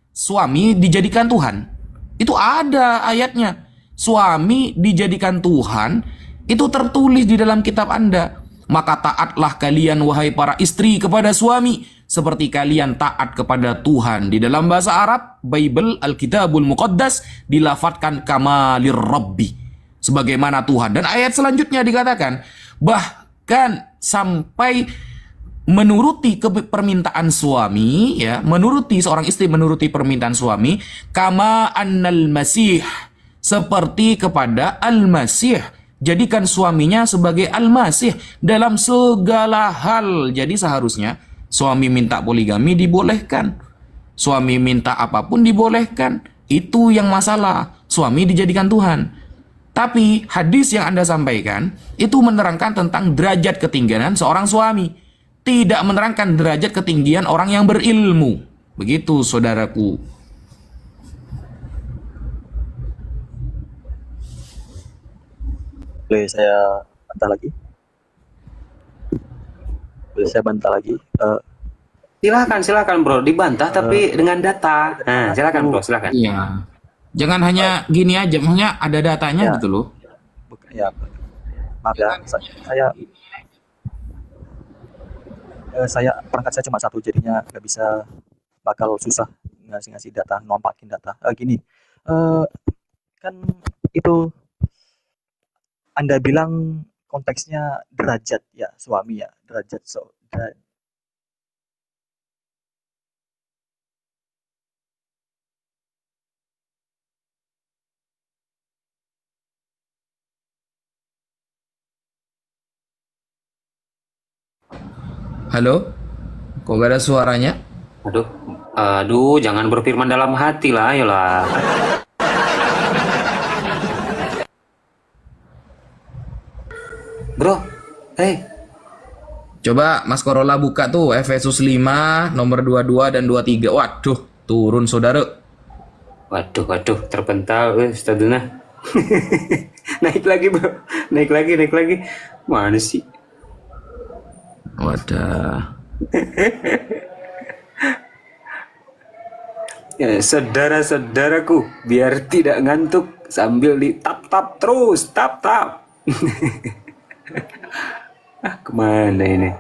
suami dijadikan Tuhan. Itu ada ayatnya. Suami dijadikan Tuhan, itu tertulis di dalam kitab Anda. Maka taatlah kalian wahai para istri kepada suami seperti kalian taat kepada Tuhan. Di dalam bahasa Arab, Bible, Alkitabul Muqaddas dilafatkan kamalir Rabbi, sebagaimana Tuhan. Dan ayat selanjutnya dikatakan bahkan sampai menuruti permintaan suami, ya, menuruti seorang istri menuruti permintaan suami, kama annal masih, seperti kepada al-masih. Jadikan suaminya sebagai al-masih dalam segala hal. Jadi seharusnya suami minta poligami dibolehkan, suami minta apapun dibolehkan. Itu yang masalah, suami dijadikan Tuhan. Tapi hadis yang Anda sampaikan itu menerangkan tentang derajat ketinggian seorang suami, tidak menerangkan derajat ketinggian orang yang berilmu. Begitu, saudaraku. Boleh saya bantah lagi? Silakan Bro, dibantah tapi dengan data. Nah, silakan Bro, silakan. Iya. Jangan hanya gini aja, maksudnya ada datanya gitu loh. Ya, maaf ya, saya perangkat saya cuma satu, jadinya nggak bisa, bakal susah ngasih data, nompakin data. Gini, kan itu Anda bilang konteksnya derajat ya suami ya, derajat Halo? Kok gak ada suaranya? Aduh, jangan berfirman dalam hati lah, ayolah. Bro, coba Mas Corolla buka tuh Efesus 5 nomor 22 dan 23. Waduh, turun saudara. Waduh, terpental Ustadzuna. Naik lagi, Bro. Naik lagi. Mana sih? Wadah. Ya, saudara-saudaraku, biar tidak ngantuk sambil di tap terus, tap. Kemana ini?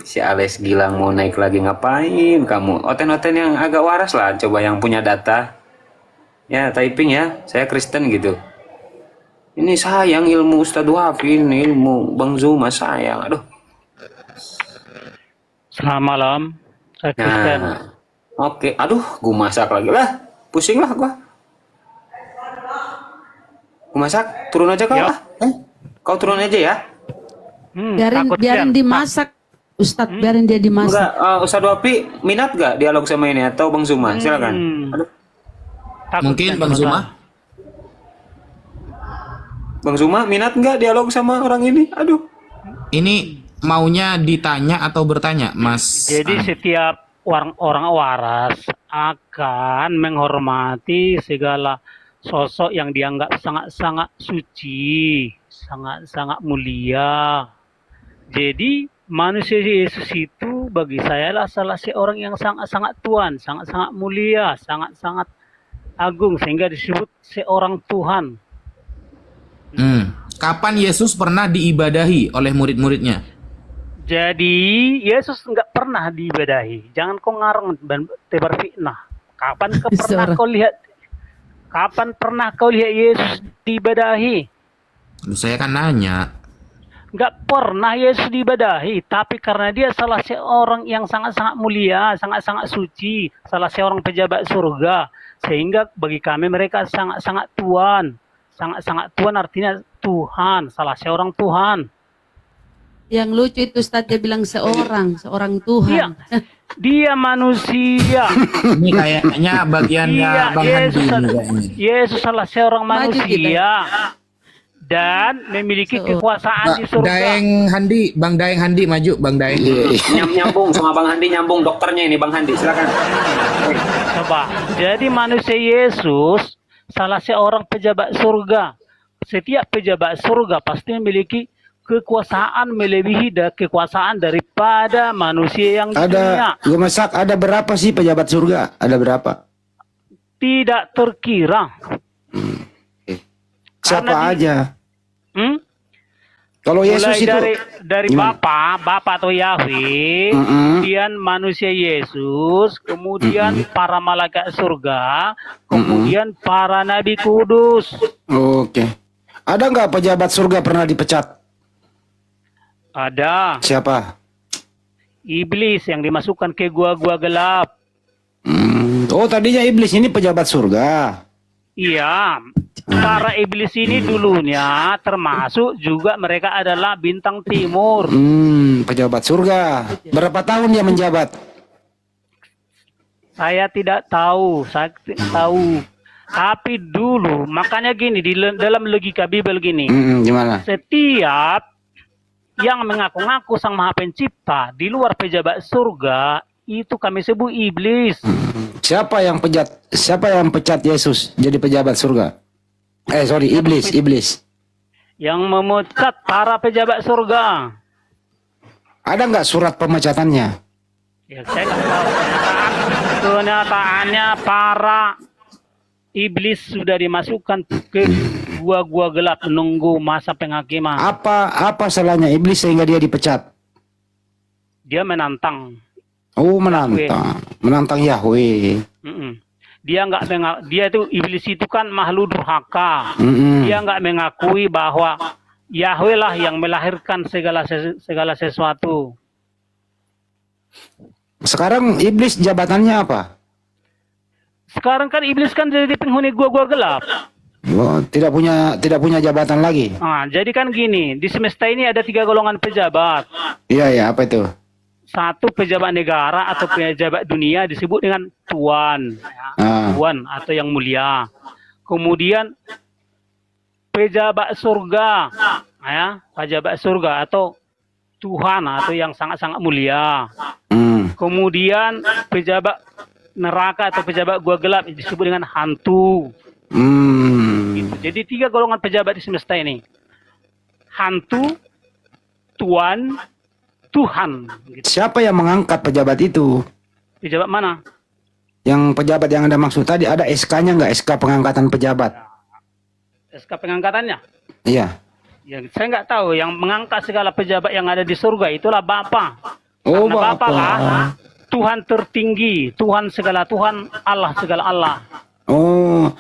Si Alex Gilang mau naik lagi, ngapain kamu? Oten-oten yang agak waras lah, coba yang punya data. Ya, typing ya, saya Kristen gitu. Ini sayang ilmu Ustadz Wafin, ilmu Bang Zuma sayang. Aduh. Selamat malam, saya Kristen. Oke, aduh, gue masak lagi lah. Pusing lah gue. Masak, turun aja kau. Kau turun aja ya. Biarin dimasak, Ustadz, biarin dia dimasak. Enggak, Ustadz Wapi minat gak dialog sama ini atau Bang Zuma? Silakan. Aduh. Mungkin Bang Zuma. Bang Zuma minat nggak dialog sama orang ini? Aduh. Ini maunya ditanya atau bertanya, Mas? Jadi setiap orang waras akan menghormati segala sosok yang dianggap sangat-sangat suci, sangat-sangat mulia. Jadi manusia Yesus itu bagi saya adalah salah seorang yang sangat-sangat Tuhan, sangat-sangat mulia, sangat-sangat agung sehingga disebut seorang Tuhan. Kapan Yesus pernah diibadahi oleh murid-muridnya? Jadi Yesus nggak pernah diibadahi. Jangan kau ngarang dan tebar fitnah. Kapan pernah kau lihat Yesus diibadahi? Saya kan nanya. Nggak pernah Yesus diibadahi, tapi karena dia salah seorang yang sangat-sangat mulia, sangat-sangat suci, salah seorang pejabat surga, sehingga bagi kami mereka sangat-sangat Tuhan. Sangat-sangat Tuhan artinya Tuhan, salah seorang Tuhan. Yang lucu itu Ustadz dia bilang seorang Tuhan. Dia manusia. Ini kayaknya bagiannya Bang Handi. Yesus salah seorang manusia dan memiliki kekuasaan di surga. Bang Daeng Handi maju, Bang Daeng. Nyambung sama Bang Handi, nyambung dokternya ini Bang Handi, silakan. Coba. Jadi manusia Yesus salah seorang pejabat surga. Setiap pejabat surga pasti memiliki kekuasaan melebihi kekuasaan daripada manusia yang di dunia. Gue masak, ada berapa sih pejabat surga? Ada berapa? Tidak terkira. Siapa aja? Kalau Yesus itu dari Bapa atau Yahweh, kemudian manusia Yesus, kemudian para malaikat surga, kemudian para nabi kudus. Oke. Ada nggak pejabat surga pernah dipecat? Ada. Siapa? Iblis yang dimasukkan ke gua-gua gelap. Oh, tadinya iblis ini pejabat surga. Iya. Para iblis ini dulunya termasuk juga mereka adalah bintang timur. Pejabat surga. Berapa tahun dia menjabat? Saya tidak tahu. Tapi dulu, makanya gini, dalam logika Bible gini. Gimana? Setiap yang mengaku-ngaku Sang Maha Pencipta di luar pejabat surga, itu kami sebut iblis. Siapa yang pecat Yesus jadi pejabat surga? Iblis. Yang memecat para pejabat surga. Ada nggak surat pemecatannya? Ya, saya nggak tahu. Kenyataannya para iblis sudah dimasukkan ke gua-gua gelap menunggu masa penghakiman. Apa salahnya iblis sehingga dia dipecat? Dia menantang. Oh, menantang Yahweh. Dia itu iblis itu kan makhluk durhaka. Dia nggak mengakui bahwa Yahweh lah yang melahirkan segala sesuatu. Sekarang iblis jabatannya apa? Sekarang kan iblis kan jadi penghuni gua-gua gelap. Oh, tidak punya jabatan lagi. Jadi kan gini, di semesta ini ada 3 golongan pejabat. Iya, apa itu? Satu, pejabat negara atau pejabat dunia disebut dengan tuan, tuan atau yang mulia. Kemudian pejabat surga, pejabat surga atau Tuhan atau yang sangat-sangat mulia. Kemudian pejabat neraka atau pejabat gua gelap disebut dengan hantu. Gitu. Jadi 3 golongan pejabat di semesta ini: hantu, tuan, Tuhan. Gitu. Siapa yang mengangkat pejabat itu? Pejabat mana? Yang pejabat yang Anda maksud tadi, ada SK-nya nggak? SK pengangkatan pejabat? SK pengangkatannya? Iya. Ya, saya nggak tahu. Yang mengangkat segala pejabat yang ada di surga itulah Bapa. Oh, karena Bapa lah Tuhan tertinggi, Tuhan segala Tuhan, Allah segala Allah. Oh,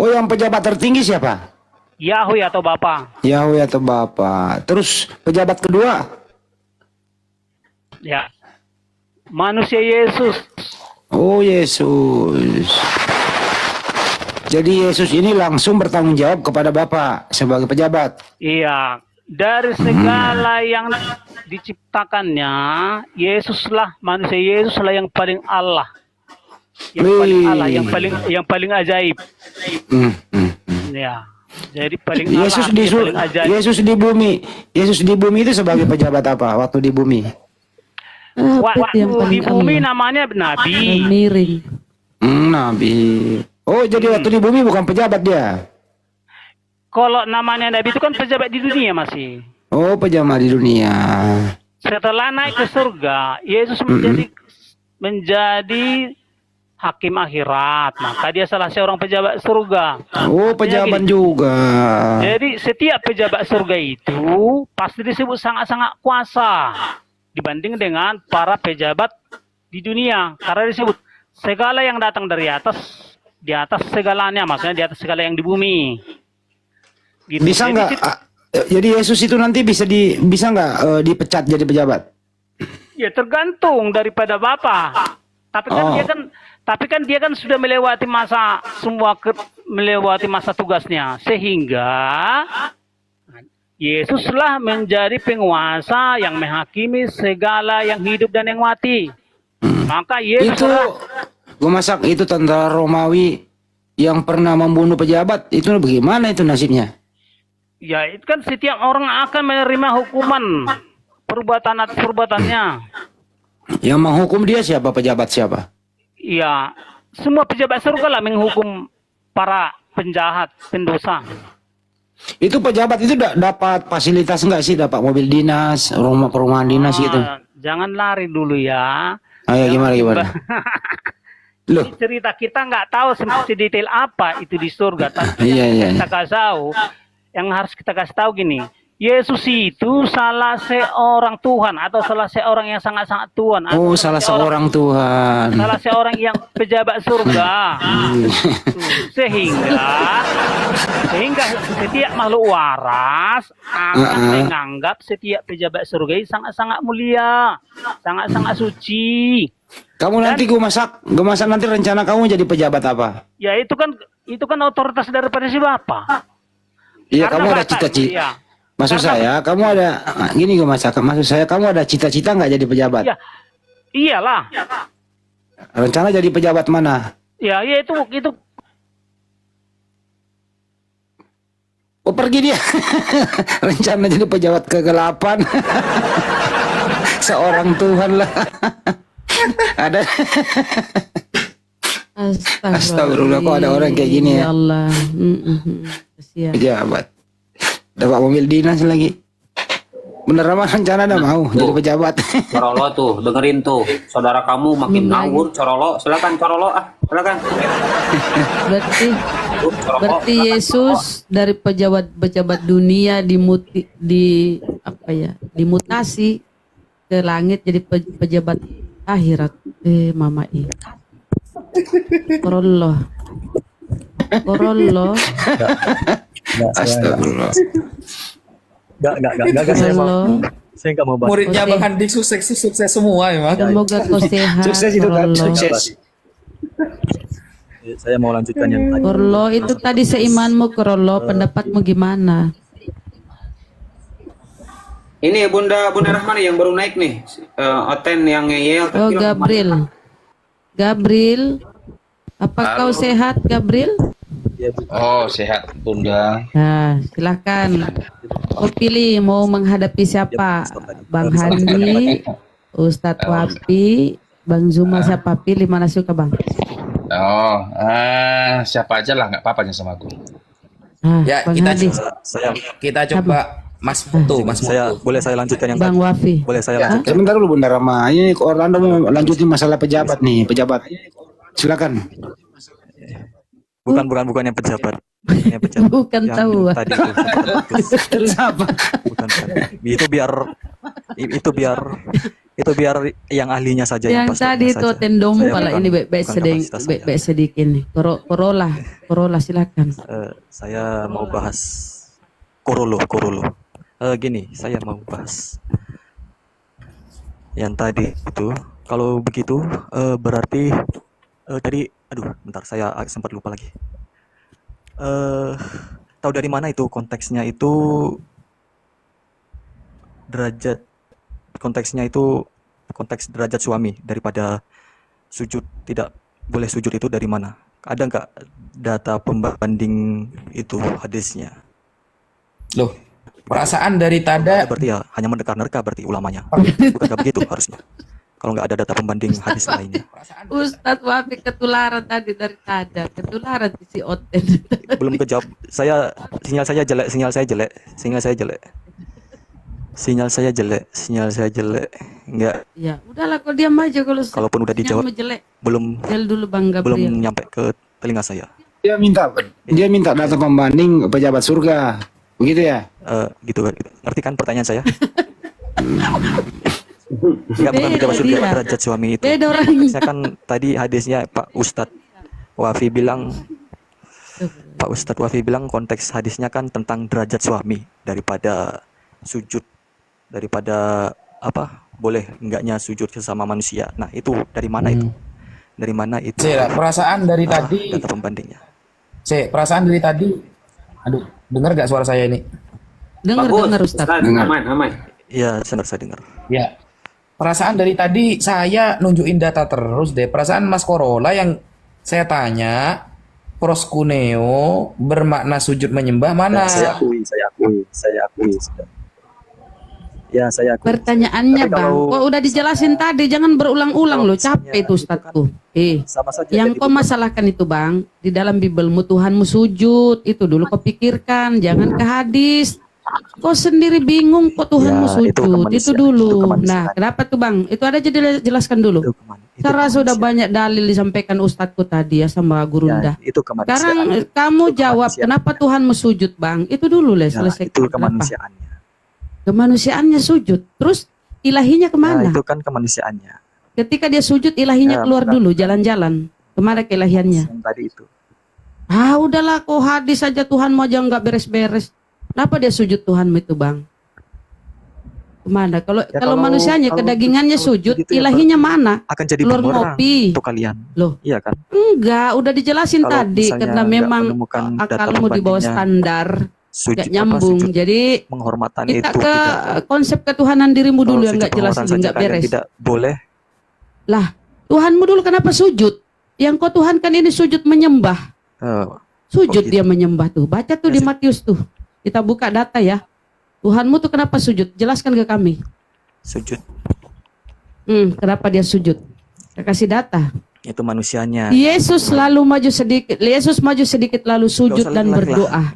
yang pejabat tertinggi siapa? Yahweh atau Bapa. Yahweh atau Bapa. Terus pejabat kedua? Ya, manusia Yesus. Oh, Yesus. Jadi Yesus ini langsung bertanggung jawab kepada Bapa sebagai pejabat. Iya, dari segala yang diciptakannya, Yesuslah manusia, Yesuslah yang paling Allah. Yang paling Allah, yang paling ajaib. Ya. Jadi paling Yesus Allah, di paling ajaib. Yesus di bumi itu sebagai pejabat apa waktu di bumi? Waktu di bumi namanya Nabi. Miring. Nabi. Oh, jadi waktu di bumi bukan pejabat dia. Kalau namanya Nabi itu kan pejabat di dunia masih. Oh, pejabat di dunia. Setelah naik ke surga, Yesus menjadi hakim akhirat. Maka dia salah seorang pejabat surga. Oh, pejabat juga. Jadi setiap pejabat surga itu pasti disebut sangat-sangat kuasa dibanding dengan para pejabat di dunia. Karena disebut segala yang datang dari atas, di atas segalanya, maksudnya di atas segala yang di bumi. Gitu. Bisa nggak? Jadi Yesus itu nanti bisa nggak dipecat jadi pejabat? Ya tergantung daripada Bapa. Tapi kan dia kan sudah melewati masa melewati masa tugasnya, sehingga Yesuslah menjadi penguasa yang menghakimi segala yang hidup dan yang mati. Maka Yesus gue masak itu tentara Romawi yang pernah membunuh pejabat, itu bagaimana itu nasibnya? Ya itu kan setiap orang akan menerima hukuman perbuatannya. Yang menghukum dia siapa? Pejabat siapa? Ya, semua pejabat surga lah menghukum para penjahat, pendosa. Itu pejabat itu dapat fasilitas enggak sih? Dapat mobil dinas, perumahan dinas gitu? Jangan lari dulu ya. Ayo gimana? Loh. Cerita kita nggak tahu sedetail apa itu di surga. Tapi kita kasih tahu, yang harus kita kasih tahu gini. Yesus itu salah seorang Tuhan atau salah seorang yang sangat-sangat Tuhan. Oh, salah seorang Tuhan. Salah seorang yang pejabat surga. Sehingga setiap makhluk waras akan menganggap setiap pejabat surga ini sangat-sangat mulia, sangat-sangat suci. Kamu nanti gue masak nanti rencana kamu jadi pejabat apa? Ya itu kan otoritas daripada si Bapak. Iya, kamu ada cita-cita. Iya. Maksud saya, kamu ada gini gue masak. Maksud saya, kamu ada cita-cita nggak jadi pejabat? Ya, iyalah. Rencana jadi pejabat mana? Ya itu. Oh, pergi dia. Rencana jadi pejabat kegelapan. Seorang Tuhan lah. Ada. Astagfirullah, kok ada orang kayak gini ya? Ya Allah. Pejabat. Dapat mobil dinas lagi. Bener mah rencana ada mau jadi pejabat. Corolo tuh, dengerin tuh. Saudara kamu makin ngawur, Corolo. Silakan Corolo, silakan. Berarti Yesus dari pejabat dunia dimutasi ke langit jadi pejabat akhirat. Mama I. Corolo. Astagfirullah. Enggak, saya nggak mau bahas. Muridnya Bang Handi sukses semua ya, Mas. Semoga kau sehat. Sukses itu kan, sukses. Saya mau lanjutkan yang tadi. Korlo itu tadi seimanmu Korlo, pendapatmu gimana? Ini Bunda Rahmani yang baru naik nih, Oten yang ngeyel. Oh Gabriel, apa kau sehat Gabriel? Oh sehat Bunda. Nah silakan. Kau pilih mau menghadapi siapa? Bang Handi, Ustadz Wapi, Bang Zuma, siapa pilih mana suka Bang? Oh, siapa aja lah, nggak apa-apa sama aku. Ya Bang kita coba Mas Putu, boleh saya lanjutkan yang Bang tadi? Wafi. Boleh saya lanjutkan? Sebentar dulu Bunda Rama. Ini Orlando mau lanjutin masalah pejabat nih, pejabat. Silakan. Bukan yang pejabat. Bukan yang tahu. Tadi itu. Terus apa? Bukan. Itu biar yang ahlinya saja yang tadi itu tendom pala ini baik sedikit nih. Corolla silakan. Saya mau bahas Corolo. Gini, saya mau bahas yang tadi itu. Kalau begitu berarti tadi, aduh, bentar saya sempat lupa lagi. tahu dari mana itu konteksnya itu derajat konteks derajat suami daripada sujud tidak boleh sujud itu dari mana? Ada nggak data pembanding itu hadisnya? Loh, perasaan dari tada berarti ya hanya menerka-nerka berarti ulamanya. Bukan begitu harusnya. Kalau nggak ada data pembanding hadis lainnya. Ustadz Wafi ketularan tadi dari tada, ketularan si Oten. Belum kejawab. Sinyal saya jelek. Enggak. Ya, udahlah kau diam aja kalau kalaupun udah dijawab jelek. Belum dulu Bang Gabriel. Belum nyampe ke telinga saya. Dia minta data pembanding pejabat surga. Begitu ya? Gitu. Ngerti kan pertanyaan saya? Enggak, bukan pejabat surga, derajat suami itu. Beda orangnya. Saya kan tadi hadisnya Pak Ustadz Wafi bilang konteks hadisnya kan tentang derajat suami daripada sujud, daripada boleh enggaknya sujud sesama manusia. Nah itu dari mana itu? Dari mana itu? Perasaan dari tadi. Data pembandingnya. Perasaan dari tadi. Aduh, dengar gak suara saya ini? Dengar Ustaz. Aman. Iya, saya dengar. Ya. Perasaan dari tadi saya nunjukin data terus deh. Perasaan Mas Corolla yang saya tanya, proskuneo bermakna sujud menyembah mana? Saya akui. Ya, saya akui. Pertanyaannya Bang, kok udah dijelasin tadi, jangan berulang-ulang loh, capek itu Ustadku. Yang kau masalahkan itu Bang, di dalam Bibelmu Tuhanmu sujud, itu dulu kau pikirkan, jangan ke hadis. Kau sendiri bingung kok Tuhanmu sujud, itu dulu. Nah, kenapa tuh Bang? Itu ada jadi jelaskan dulu. Karena sudah banyak dalil disampaikan Ustadku tadi ya sama Gurunda. Sekarang kamu jawab kenapa Tuhanmu sujud Bang? Itu dulu selesai. Itu kemanusiaannya. Kemanusiaannya sujud, terus ilahinya kemana? Itu kan kemanusiaannya. Ketika dia sujud, ilahinya keluar dulu, jalan-jalan. Kemana keilahiannya? Tadi itu. Udahlah, kok hadis saja Tuhanmu aja nggak beres-beres. Kenapa dia sujud Tuhanmu itu, Bang? Kemana? Kalau manusianya, kedagingannya sujud, ilahinya mana? Akan jadi keluar ngopi untuk kalian. Loh, iya kan? Enggak, udah dijelasin tadi. Karena memang akalmu di bawah standar. Gak nyambung, jadi penghormatan kita itu ke konsep ketuhanan dirimu dulu yang nggak jelas, nggak beres. Tidak boleh. Lah, Tuhanmu dulu kenapa sujud? Yang kau Tuhan kan ini sujud menyembah. Sujud dia menyembah tuh. Baca tuh di Matius tuh. Kita buka data ya. Tuhanmu tuh kenapa sujud? Jelaskan ke kami. Sujud. Kenapa dia sujud? Saya kasih data. Itu manusianya. Yesus lalu maju sedikit lalu sujud dan berdoa.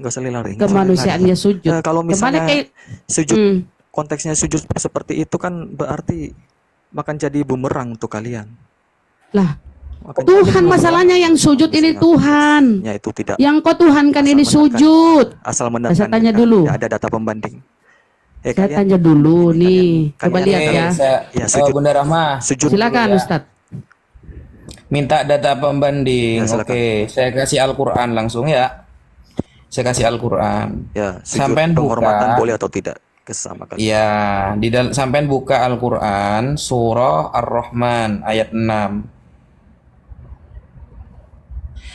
Kemanusiaannya sujud. Kalau misalnya sujud konteksnya sujud seperti itu kan berarti akan jadi bumerang untuk kalian. Lah, Tuhan masalahnya yang sujud ini Tuhan. Ya itu tidak. Yang kau Tuhan kan ini sujud. Asal mendatangkan. Saya tanya dulu. Tidak ada data pembanding. Saya tanya dulu nih. Coba lihat ya. Bunda Rahma. Silakan Ustadz. Minta data pembanding. Oke, saya kasih Al-Quran langsung ya. Saya kasih Al-Quran. Ya, sampai penghormatan boleh atau tidak kesama kalian. Ya, di dalam sampai buka Al-Quran surah Ar-Rahman ayat 6.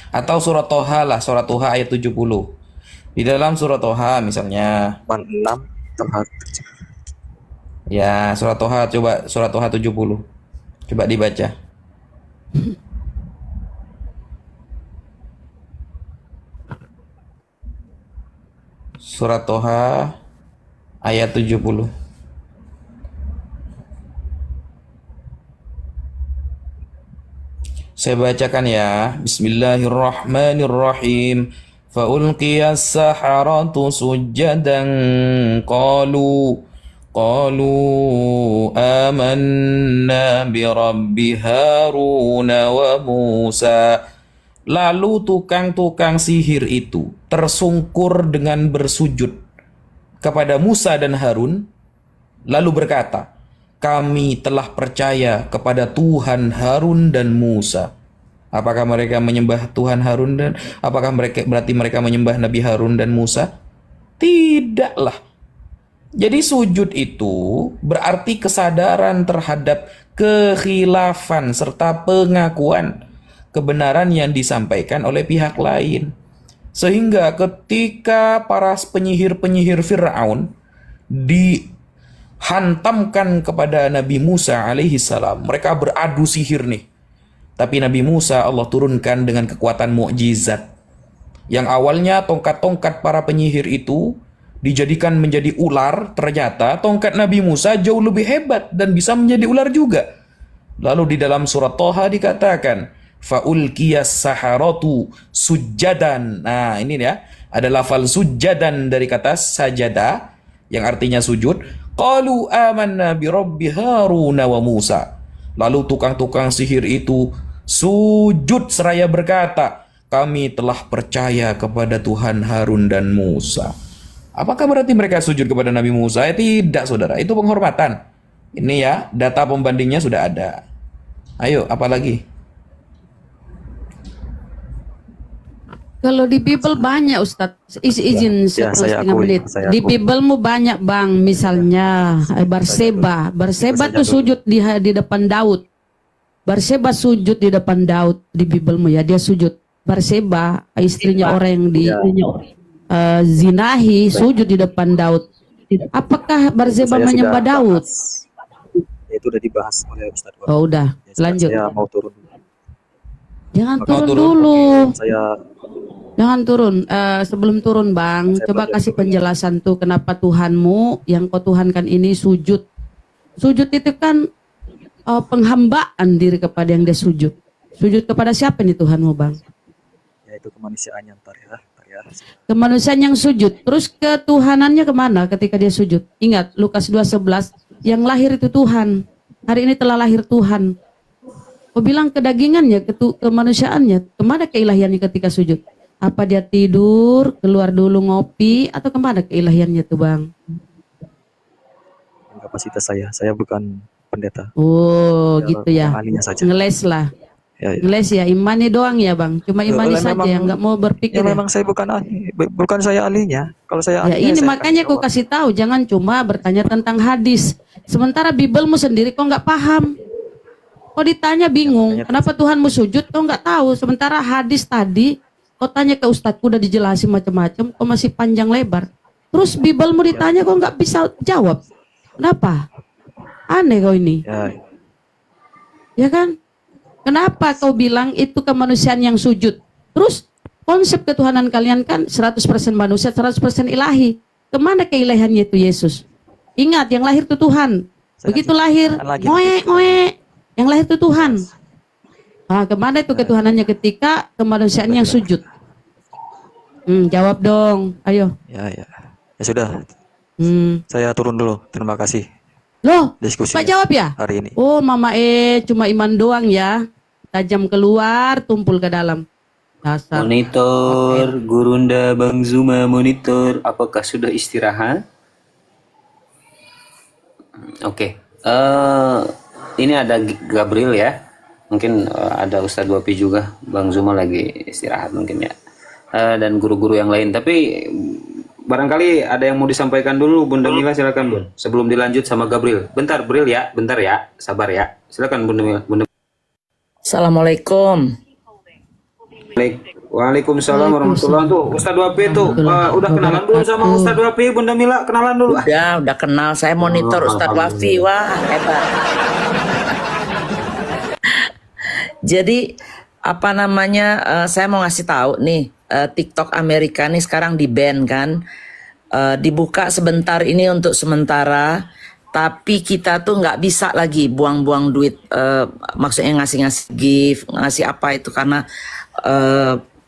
Atau surat Toha lah, surat Toha ayat 70. Di dalam surat Toha misalnya 6 Toha. Ya, surat Toha, coba surat Toha 70. Coba dibaca. Surat Toha ayat 70. Saya bacakan ya. Bismillahirrahmanirrahim. Fa'ulqiyas saharatu sujjadan qalu amanna bi rabbi Harun wa Musa. Lalu tukang-tukang sihir itu tersungkur dengan bersujud kepada Musa dan Harun, lalu berkata, kami telah percaya kepada Tuhan Harun dan Musa. Apakah mereka menyembah Tuhan Harun dan apakah berarti mereka menyembah Nabi Harun dan Musa? Tidaklah. Jadi sujud itu berarti kesadaran terhadap kekhilafan serta pengakuan kebenaran yang disampaikan oleh pihak lain. Sehingga ketika para penyihir-penyihir Fir'aun dihantamkan kepada Nabi Musa alaihi salam, mereka beradu sihir nih. Tapi Nabi Musa Allah turunkan dengan kekuatan mukjizat. Yang awalnya tongkat-tongkat para penyihir itu dijadikan menjadi ular, ternyata tongkat Nabi Musa jauh lebih hebat dan bisa menjadi ular juga. Lalu di dalam surat Thaha dikatakan, faulqiyas saharatu sujjadan. Nah, ini ya, ada lafal sujjadan dari kata sajada yang artinya sujud. Qalu amanna bi rabbi Harun wa Musa. Lalu tukang-tukang sihir itu sujud seraya berkata, kami telah percaya kepada Tuhan Harun dan Musa. Apakah berarti mereka sujud kepada Nabi Musa? Tidak, saudara. Itu penghormatan. Ini ya, data pembandingnya sudah ada. Ayo, apa lagi? Kalau di Bible banyak Ustadz, izin Ya, saya setengah akui, menit. saya Di akui. Biblemu banyak bang, misalnya Barseba. Barseba tuh sujud di depan Daud. Barseba sujud di depan Daud di Biblemu ya, dia sujud. Barseba istrinya orang yang zinahi sujud di depan Daud. Apakah Barseba Saya menyembah sudah Daud? Itu udah dibahas oleh Ustaz. Oh udah, lanjut. Saya mau turun. Jangan Mau turun turun. dulu. Saya Jangan turun. Sebelum turun bang, coba kasih penjelasan tuh kenapa Tuhanmu yang kau tuhankan ini sujud. Sujud itu kan penghambaan diri kepada yang dia sujud. Sujud kepada siapa nih Tuhanmu bang? ya itu kemanusiaannya ntar ya. Kemanusiaan yang sujud. Terus ketuhanannya kemana ketika dia sujud? Ingat Lukas 2:11, yang lahir itu Tuhan. Hari ini telah lahir Tuhan. Kau bilang kedagingannya, kemanusiaannya, kemana keilahiannya ketika sujud? Apa dia tidur, keluar dulu ngopi, atau kemana keilahiannya tuh bang? Kapasitas saya bukan pendeta. Oh Ya, gitu ya, ahlinya saja. ngeles lah. Ya, ya. Ngeles ya, imani doang ya bang, cuma imani saja yang nggak mau berpikir. Ya, Ya, memang saya bukan ahli, bukan saya ahlinya. Kalau saya ya ahlinya, ini saya makanya akan kau kasih tahu, jangan cuma bertanya tentang hadis. Sementara Biblemu sendiri kau nggak paham. Kau ditanya bingung, kenapa Tuhanmu sujud kau nggak tahu. Sementara hadis tadi kau tanya ke ustadku udah dijelasin macam-macam, kau masih panjang lebar. Terus Biblemu ditanya kau nggak bisa jawab. Kenapa? Aneh kau ini. Ya kan? Kenapa kau bilang itu kemanusiaan yang sujud? Terus konsep ketuhanan kalian kan 100% manusia, 100% ilahi. Kemana keilahiannya itu Yesus? Ingat, yang lahir itu Tuhan. Begitu lahir, ngoe. Yang lahir itu Tuhan. Nah, kemana itu ketuhanannya ketika kemanusiaan yang sujud? Jawab dong, ayo. Ya sudah. Saya turun dulu. Terima kasih. Loh, diskusi Pak jawab ya? hari ini. Oh, Mama cuma iman doang ya. Tajam keluar, tumpul ke dalam. Dasar. Monitor, Gurunda Bang Zuma monitor. Apakah sudah istirahat? Oke. Ini ada Gabriel ya. Mungkin ada Ustadz Wapi juga. Bang Zuma lagi istirahat mungkin ya. Dan guru-guru yang lain. Tapi barangkali ada yang mau disampaikan dulu, Bunda Mila, silakan Bun. Sebelum dilanjut sama Gabriel. Bentar, Bril ya, bentar ya, sabar ya. Silakan Bunda Mila. Assalamualaikum. Waalaikumsalam warahmatullahi wabarakatuh. Ustadz Wapi tuh udah kenalan dulu sama Ustadz Wapi, Bunda Mila kenalan dulu. Udah kenal. Saya monitor Ustadz Wafi. Wah, hebat. Jadi apa namanya? Saya mau ngasih tahu nih. TikTok Amerika nih sekarang di-ban kan, dibuka sebentar ini untuk sementara, tapi kita tuh nggak bisa lagi buang-buang duit, maksudnya ngasih gift, ngasih apa itu, karena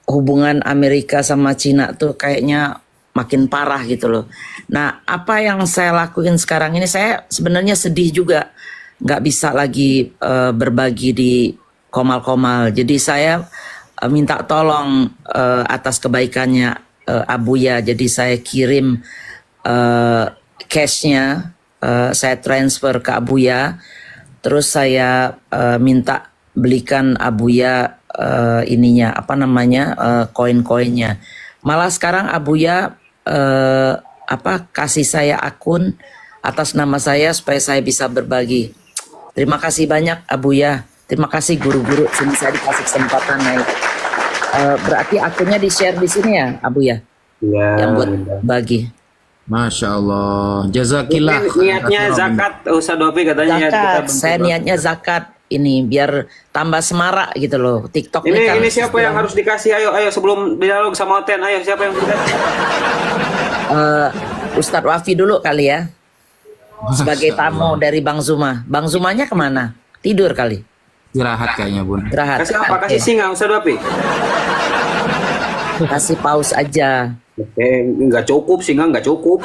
hubungan Amerika sama Cina tuh kayaknya makin parah gitu loh. Nah, apa yang saya lakuin sekarang ini, saya sebenarnya sedih juga, nggak bisa lagi berbagi di komal-komal, jadi saya minta tolong atas kebaikannya Abuya, jadi saya kirim cashnya, saya transfer ke Abuya, terus saya minta belikan Abuya ininya apa namanya koin-koinnya. Malah sekarang Abuya kasih saya akun atas nama saya supaya saya bisa berbagi. Terima kasih banyak Abuya. Terima kasih guru-guru, sini saya dikasih kesempatan naik. Berarti akunnya di-share di sini ya, Abu ya? Iya. Yang buat bagi. Masya Allah, jazakillah. Mungkin niatnya zakat, Ustaz Dopi katanya ya, kita Zakat, bentuk saya niatnya zakat ini biar tambah semarak gitu loh. TikTok kan Ini siapa yang harus dikasih? Ayo sebelum dialog sama Oten, ayo siapa yang dikasih? Ustadz Wafi dulu kali ya. Sebagai tamu dari Bang Zuma. Bang Zumanya kemana? Tidur kali. Istirahat kayaknya, Bun. Istirahat. Kasih apa? Kasih singa, Ustaz Dopi? Kasih paus aja. Oke, nggak cukup singa, nggak cukup.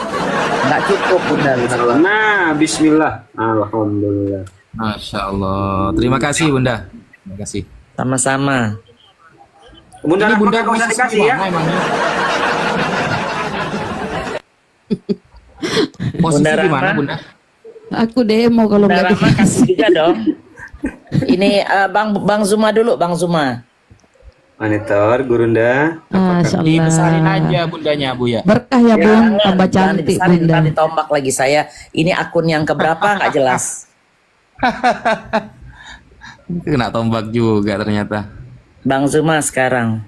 Nggak cukup, Bunda. Nah, Bismillah. Alhamdulillah. Masya Allah. Terima kasih, Bunda. Terima kasih. Sama-sama. Bunda, Ini Bunda nggak usah dikasih ya. Posisi Bunda di mana, Rahma? Bunda? Aku demo kalau Bunda nggak Rahma kasih juga dong. Ini Bang Zuma dulu, Bang Zuma. Monitor, Gurunda. Masya Allah. Dibesarin aja bundanya, Bu ya. Berkah ya, Bun. Tambah cantik, Bunda. Tadi tombak lagi saya. Ini akun yang keberapa nggak jelas. Kena tombak juga ternyata. Bang Zuma sekarang.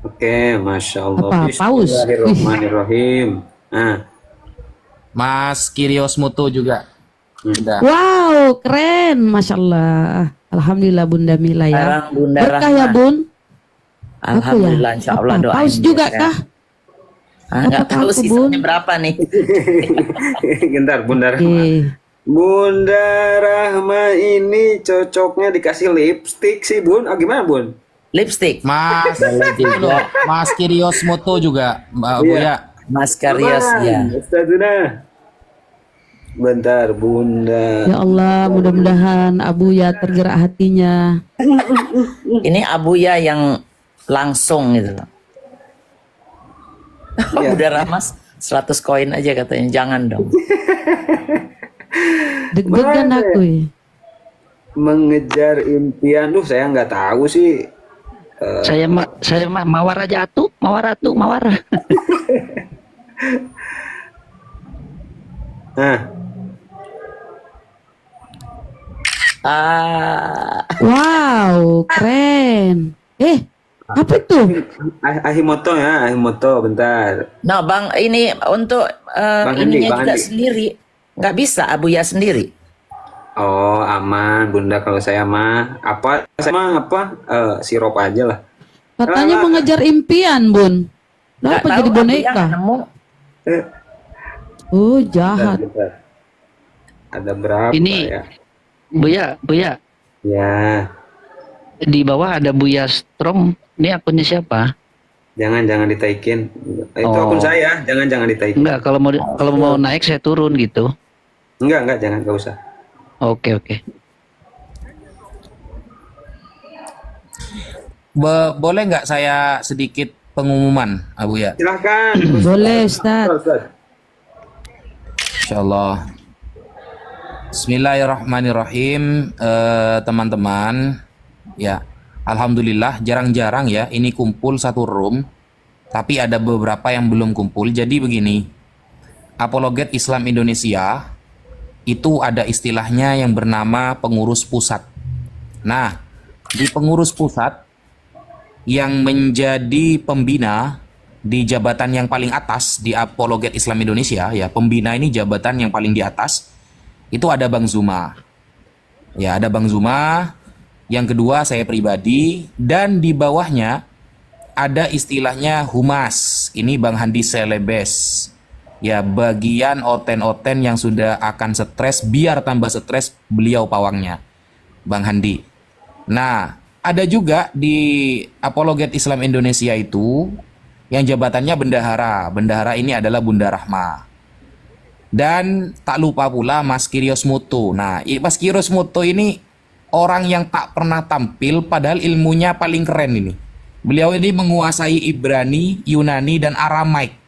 Oke, Masya Allah. Apa, paus? Bismillahirrahmanirrahim. Nah. Mas Kirios Mutu juga. Udah. Wow, keren. Masya Allah. Alhamdulillah Bunda Mila ya. Sekarang Bunda Berkah Rahma. ya, Bun. Alhamdulillah, insya Allah Apa, doain. paus juga ya. kah? Nggak Apa tahu aku, sisanya Bun? berapa nih. Bentar, Bunda Rahma. Bunda Rahma ini cocoknya dikasih lipstick sih, Bun. Ah, gimana, Bun? Lipstick. Mas Mas Kirios Mutu juga, Mbak Bu Iya. ya. Mas Karios ya. Ustazuna. Bentar, Bunda. Ya Allah, mudah-mudahan Abu ya tergerak hatinya. Ini Abuya yang langsung gitu loh. Iya. Bunda Rahma 100 koin aja katanya. Jangan dong. Deg-degan aku ya. Mengejar impian, saya nggak tahu sih. Saya mah mawar aja atuh, mawar. Nah. Wow, keren. Apa itu? Ahimoto ya, Ahimoto, bentar. Nah, Bang, ini untuk Bang Andi, ininya Bang juga Andi. sendiri. Nggak bisa Abuya sendiri. Oh, aman, Bunda. Kalau saya mah sirup aja lah. Katanya mengejar impian, Bun. Nggak Kenapa tahu, jadi Abuya boneka? nggak nemu. Oh, jahat. Bentar. Ada berapa Ini ya? Buya. Ya, Di bawah ada Buya Strong. Ini akunnya siapa? jangan ditaikin. Itu Oh. akun saya, jangan ditaikin. Enggak, kalau mau naik saya turun gitu. Enggak, jangan, enggak usah. Oke. Boleh nggak saya sedikit pengumuman, Abu ya? Silahkan. Boleh, Ustaz. Insyaallah. Bismillahirrahmanirrahim, teman-teman. Ya, alhamdulillah jarang-jarang ya ini kumpul satu room, tapi ada beberapa yang belum kumpul. Jadi begini, Apologet Islam Indonesia itu ada istilahnya yang bernama pengurus pusat. Nah, di pengurus pusat yang menjadi pembina di jabatan yang paling atas di Apologet Islam Indonesia, ya pembina ini jabatan yang paling di atas, itu ada Bang Zuma. Ya, ada Bang Zuma. Yang kedua saya pribadi, dan di bawahnya ada istilahnya humas. Ini Bang Handi Selebes. Ya, bagian oten-oten yang sudah akan stres, biar tambah stres beliau pawangnya, Bang Handi. Nah, ada juga di Apologet Islam Indonesia itu yang jabatannya bendahara. Bendahara ini adalah Bunda Rahma. Dan tak lupa pula Mas Kirios Mutu. Nah, Mas Kirios Mutu ini orang yang tak pernah tampil padahal ilmunya paling keren ini. Beliau ini menguasai Ibrani, Yunani, dan Aramaik.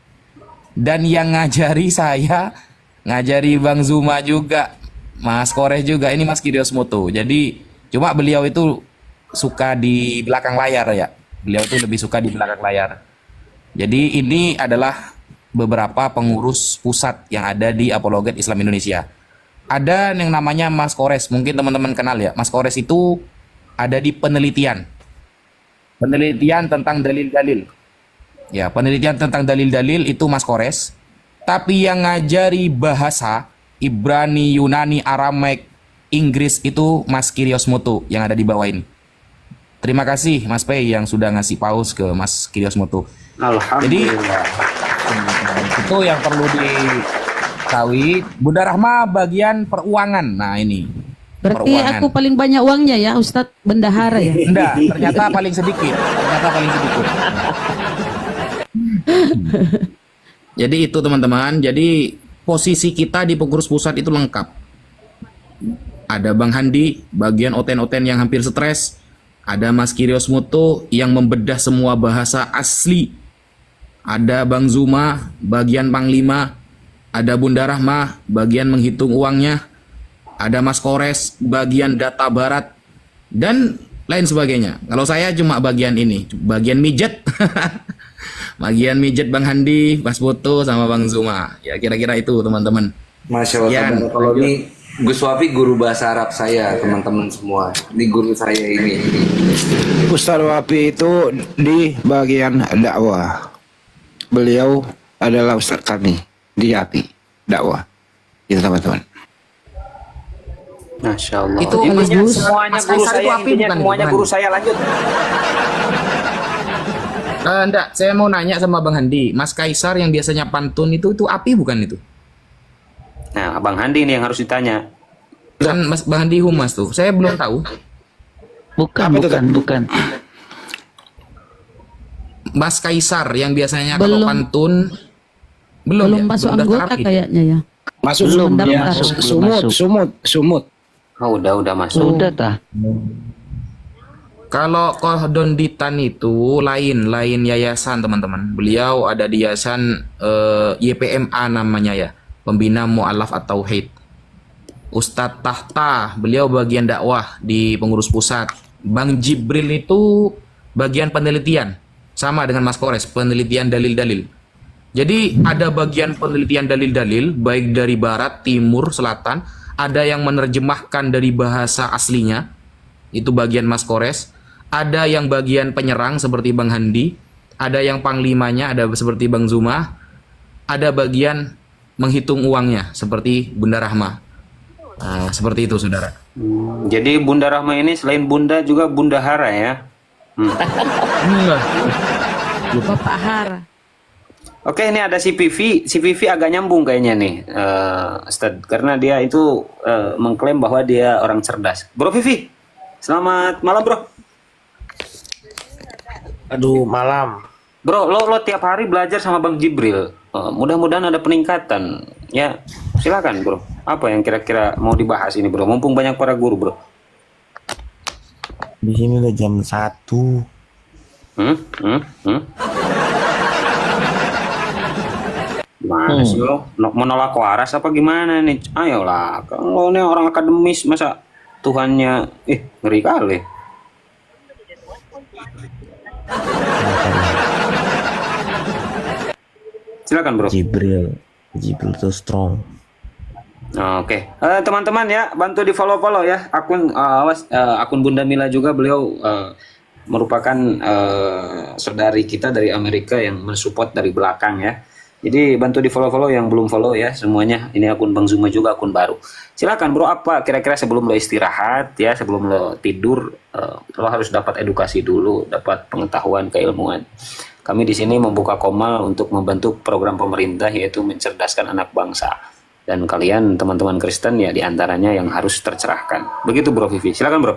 Dan yang ngajari saya, ngajari Bang Zuma juga, Mas Kores juga, ini Mas Kirios Mutu. Jadi cuma beliau itu suka di belakang layar ya. Beliau itu lebih suka di belakang layar. Jadi ini adalah beberapa pengurus pusat yang ada di Apologet Islam Indonesia. Ada yang namanya Mas Kores, mungkin teman-teman kenal ya. Mas Kores itu ada di penelitian. Penelitian tentang dalil-dalil. Ya, penelitian tentang dalil-dalil itu Mas Kores. Tapi yang ngajari bahasa Ibrani, Yunani, Aramaik, Inggris itu Mas Kiryosmoto yang ada di bawah ini. Terima kasih Mas Pei yang sudah ngasih paus ke Mas Kiryosmoto. Jadi itu yang perlu diketahui. Bunda Rahma bagian peruangan. Nah ini. Berarti Peruangan. aku paling banyak uangnya ya Ustadz bendahara ya? Enggak, ternyata paling sedikit. Jadi itu teman-teman. Jadi posisi kita di pengurus pusat itu lengkap. Ada Bang Handi, bagian oten-oten yang hampir stres. Ada Mas Kiryosmoto yang membedah semua bahasa asli. Ada Bang Zuma, bagian Panglima. Ada Bunda Rahma, bagian menghitung uangnya. Ada Mas Kores, bagian data barat. Dan lain sebagainya. Kalau saya cuma bagian ini, bagian mijet. Bagian mijet Bang Handi, Mas Boto, sama Bang Zuma. Ya kira-kira itu teman-teman. Masya Allah. Kalau ini Gus Wafi guru bahasa Arab saya, teman-teman semua. Ini guru saya ini. Ustaz Wafi itu di bagian dakwah. Beliau adalah ustaz kami di API dakwah. Itu teman-teman. Masya Allah. Itu intinya Mas semuanya Mas guru Kaisar saya, itu api intinya bukan? semuanya Bukan. guru saya. Lanjut. Enggak, saya mau nanya sama Bang Handi. Mas Kaisar yang biasanya pantun itu api bukan itu? Nah, Bang Handi ini yang harus ditanya. Kan Mas Bang Handi Humas tuh. Saya belum tahu. Bukan. Mas Kaisar yang biasanya Belum. kalau pantun Belum masuk daftar anggota API. kayaknya ya. Masuk Belum ya, daftar. sumut. Oh, udah masuk. Sudah tah. Kalau Kohdon Ditan itu lain yayasan teman-teman. Beliau ada di yayasan YPMA namanya ya, Pembina Mu'alaf atau Tauhid. Ustadz Tahta, beliau bagian dakwah di pengurus pusat. Bang Jibril itu bagian penelitian, sama dengan Mas Kores, penelitian dalil-dalil. Jadi ada bagian penelitian dalil-dalil, baik dari barat, timur, selatan. Ada yang menerjemahkan dari bahasa aslinya, itu bagian Mas Kores. Ada yang bagian penyerang seperti Bang Handi. Ada yang panglimanya, ada seperti Bang Zuma. Ada bagian menghitung uangnya seperti Bunda Rahma. Nah, seperti itu saudara. Jadi Bunda Rahma ini selain Bunda juga Bunda Hara ya. Bapak Hara. Oke, ini ada si Vivi. Si Vivi agak nyambung kayaknya nih, Ustaz, karena dia itu mengklaim bahwa dia orang cerdas. Bro Vivi, selamat malam bro. Aduh, malam. Bro, lo tiap hari belajar sama Bang Jibril. Mudah-mudahan ada peningkatan. Ya, silakan bro. Apa yang kira-kira mau dibahas ini bro? Mumpung banyak para guru bro. Di sini udah jam 1. Gimana sih lo? Menolak waras apa gimana nih? Ayolah, kalau ini orang akademis masa Tuhannya, ngeri kali. Silakan bro. Jibril tuh strong. Oke, teman-teman ya, bantu di follow ya akun akun Bunda Mila juga. Beliau merupakan saudari kita dari Amerika yang mensupport dari belakang ya. Jadi bantu di follow yang belum follow ya semuanya. Ini akun Bang Zuma juga, akun baru. Silakan bro, apa kira-kira sebelum lo istirahat ya, sebelum lo tidur, lo harus dapat edukasi dulu, dapat pengetahuan, keilmuan. Kami di sini membuka Komal untuk membantu program pemerintah yaitu mencerdaskan anak bangsa. Dan kalian teman-teman Kristen ya diantaranya yang harus tercerahkan. Begitu bro Vivi, silakan bro.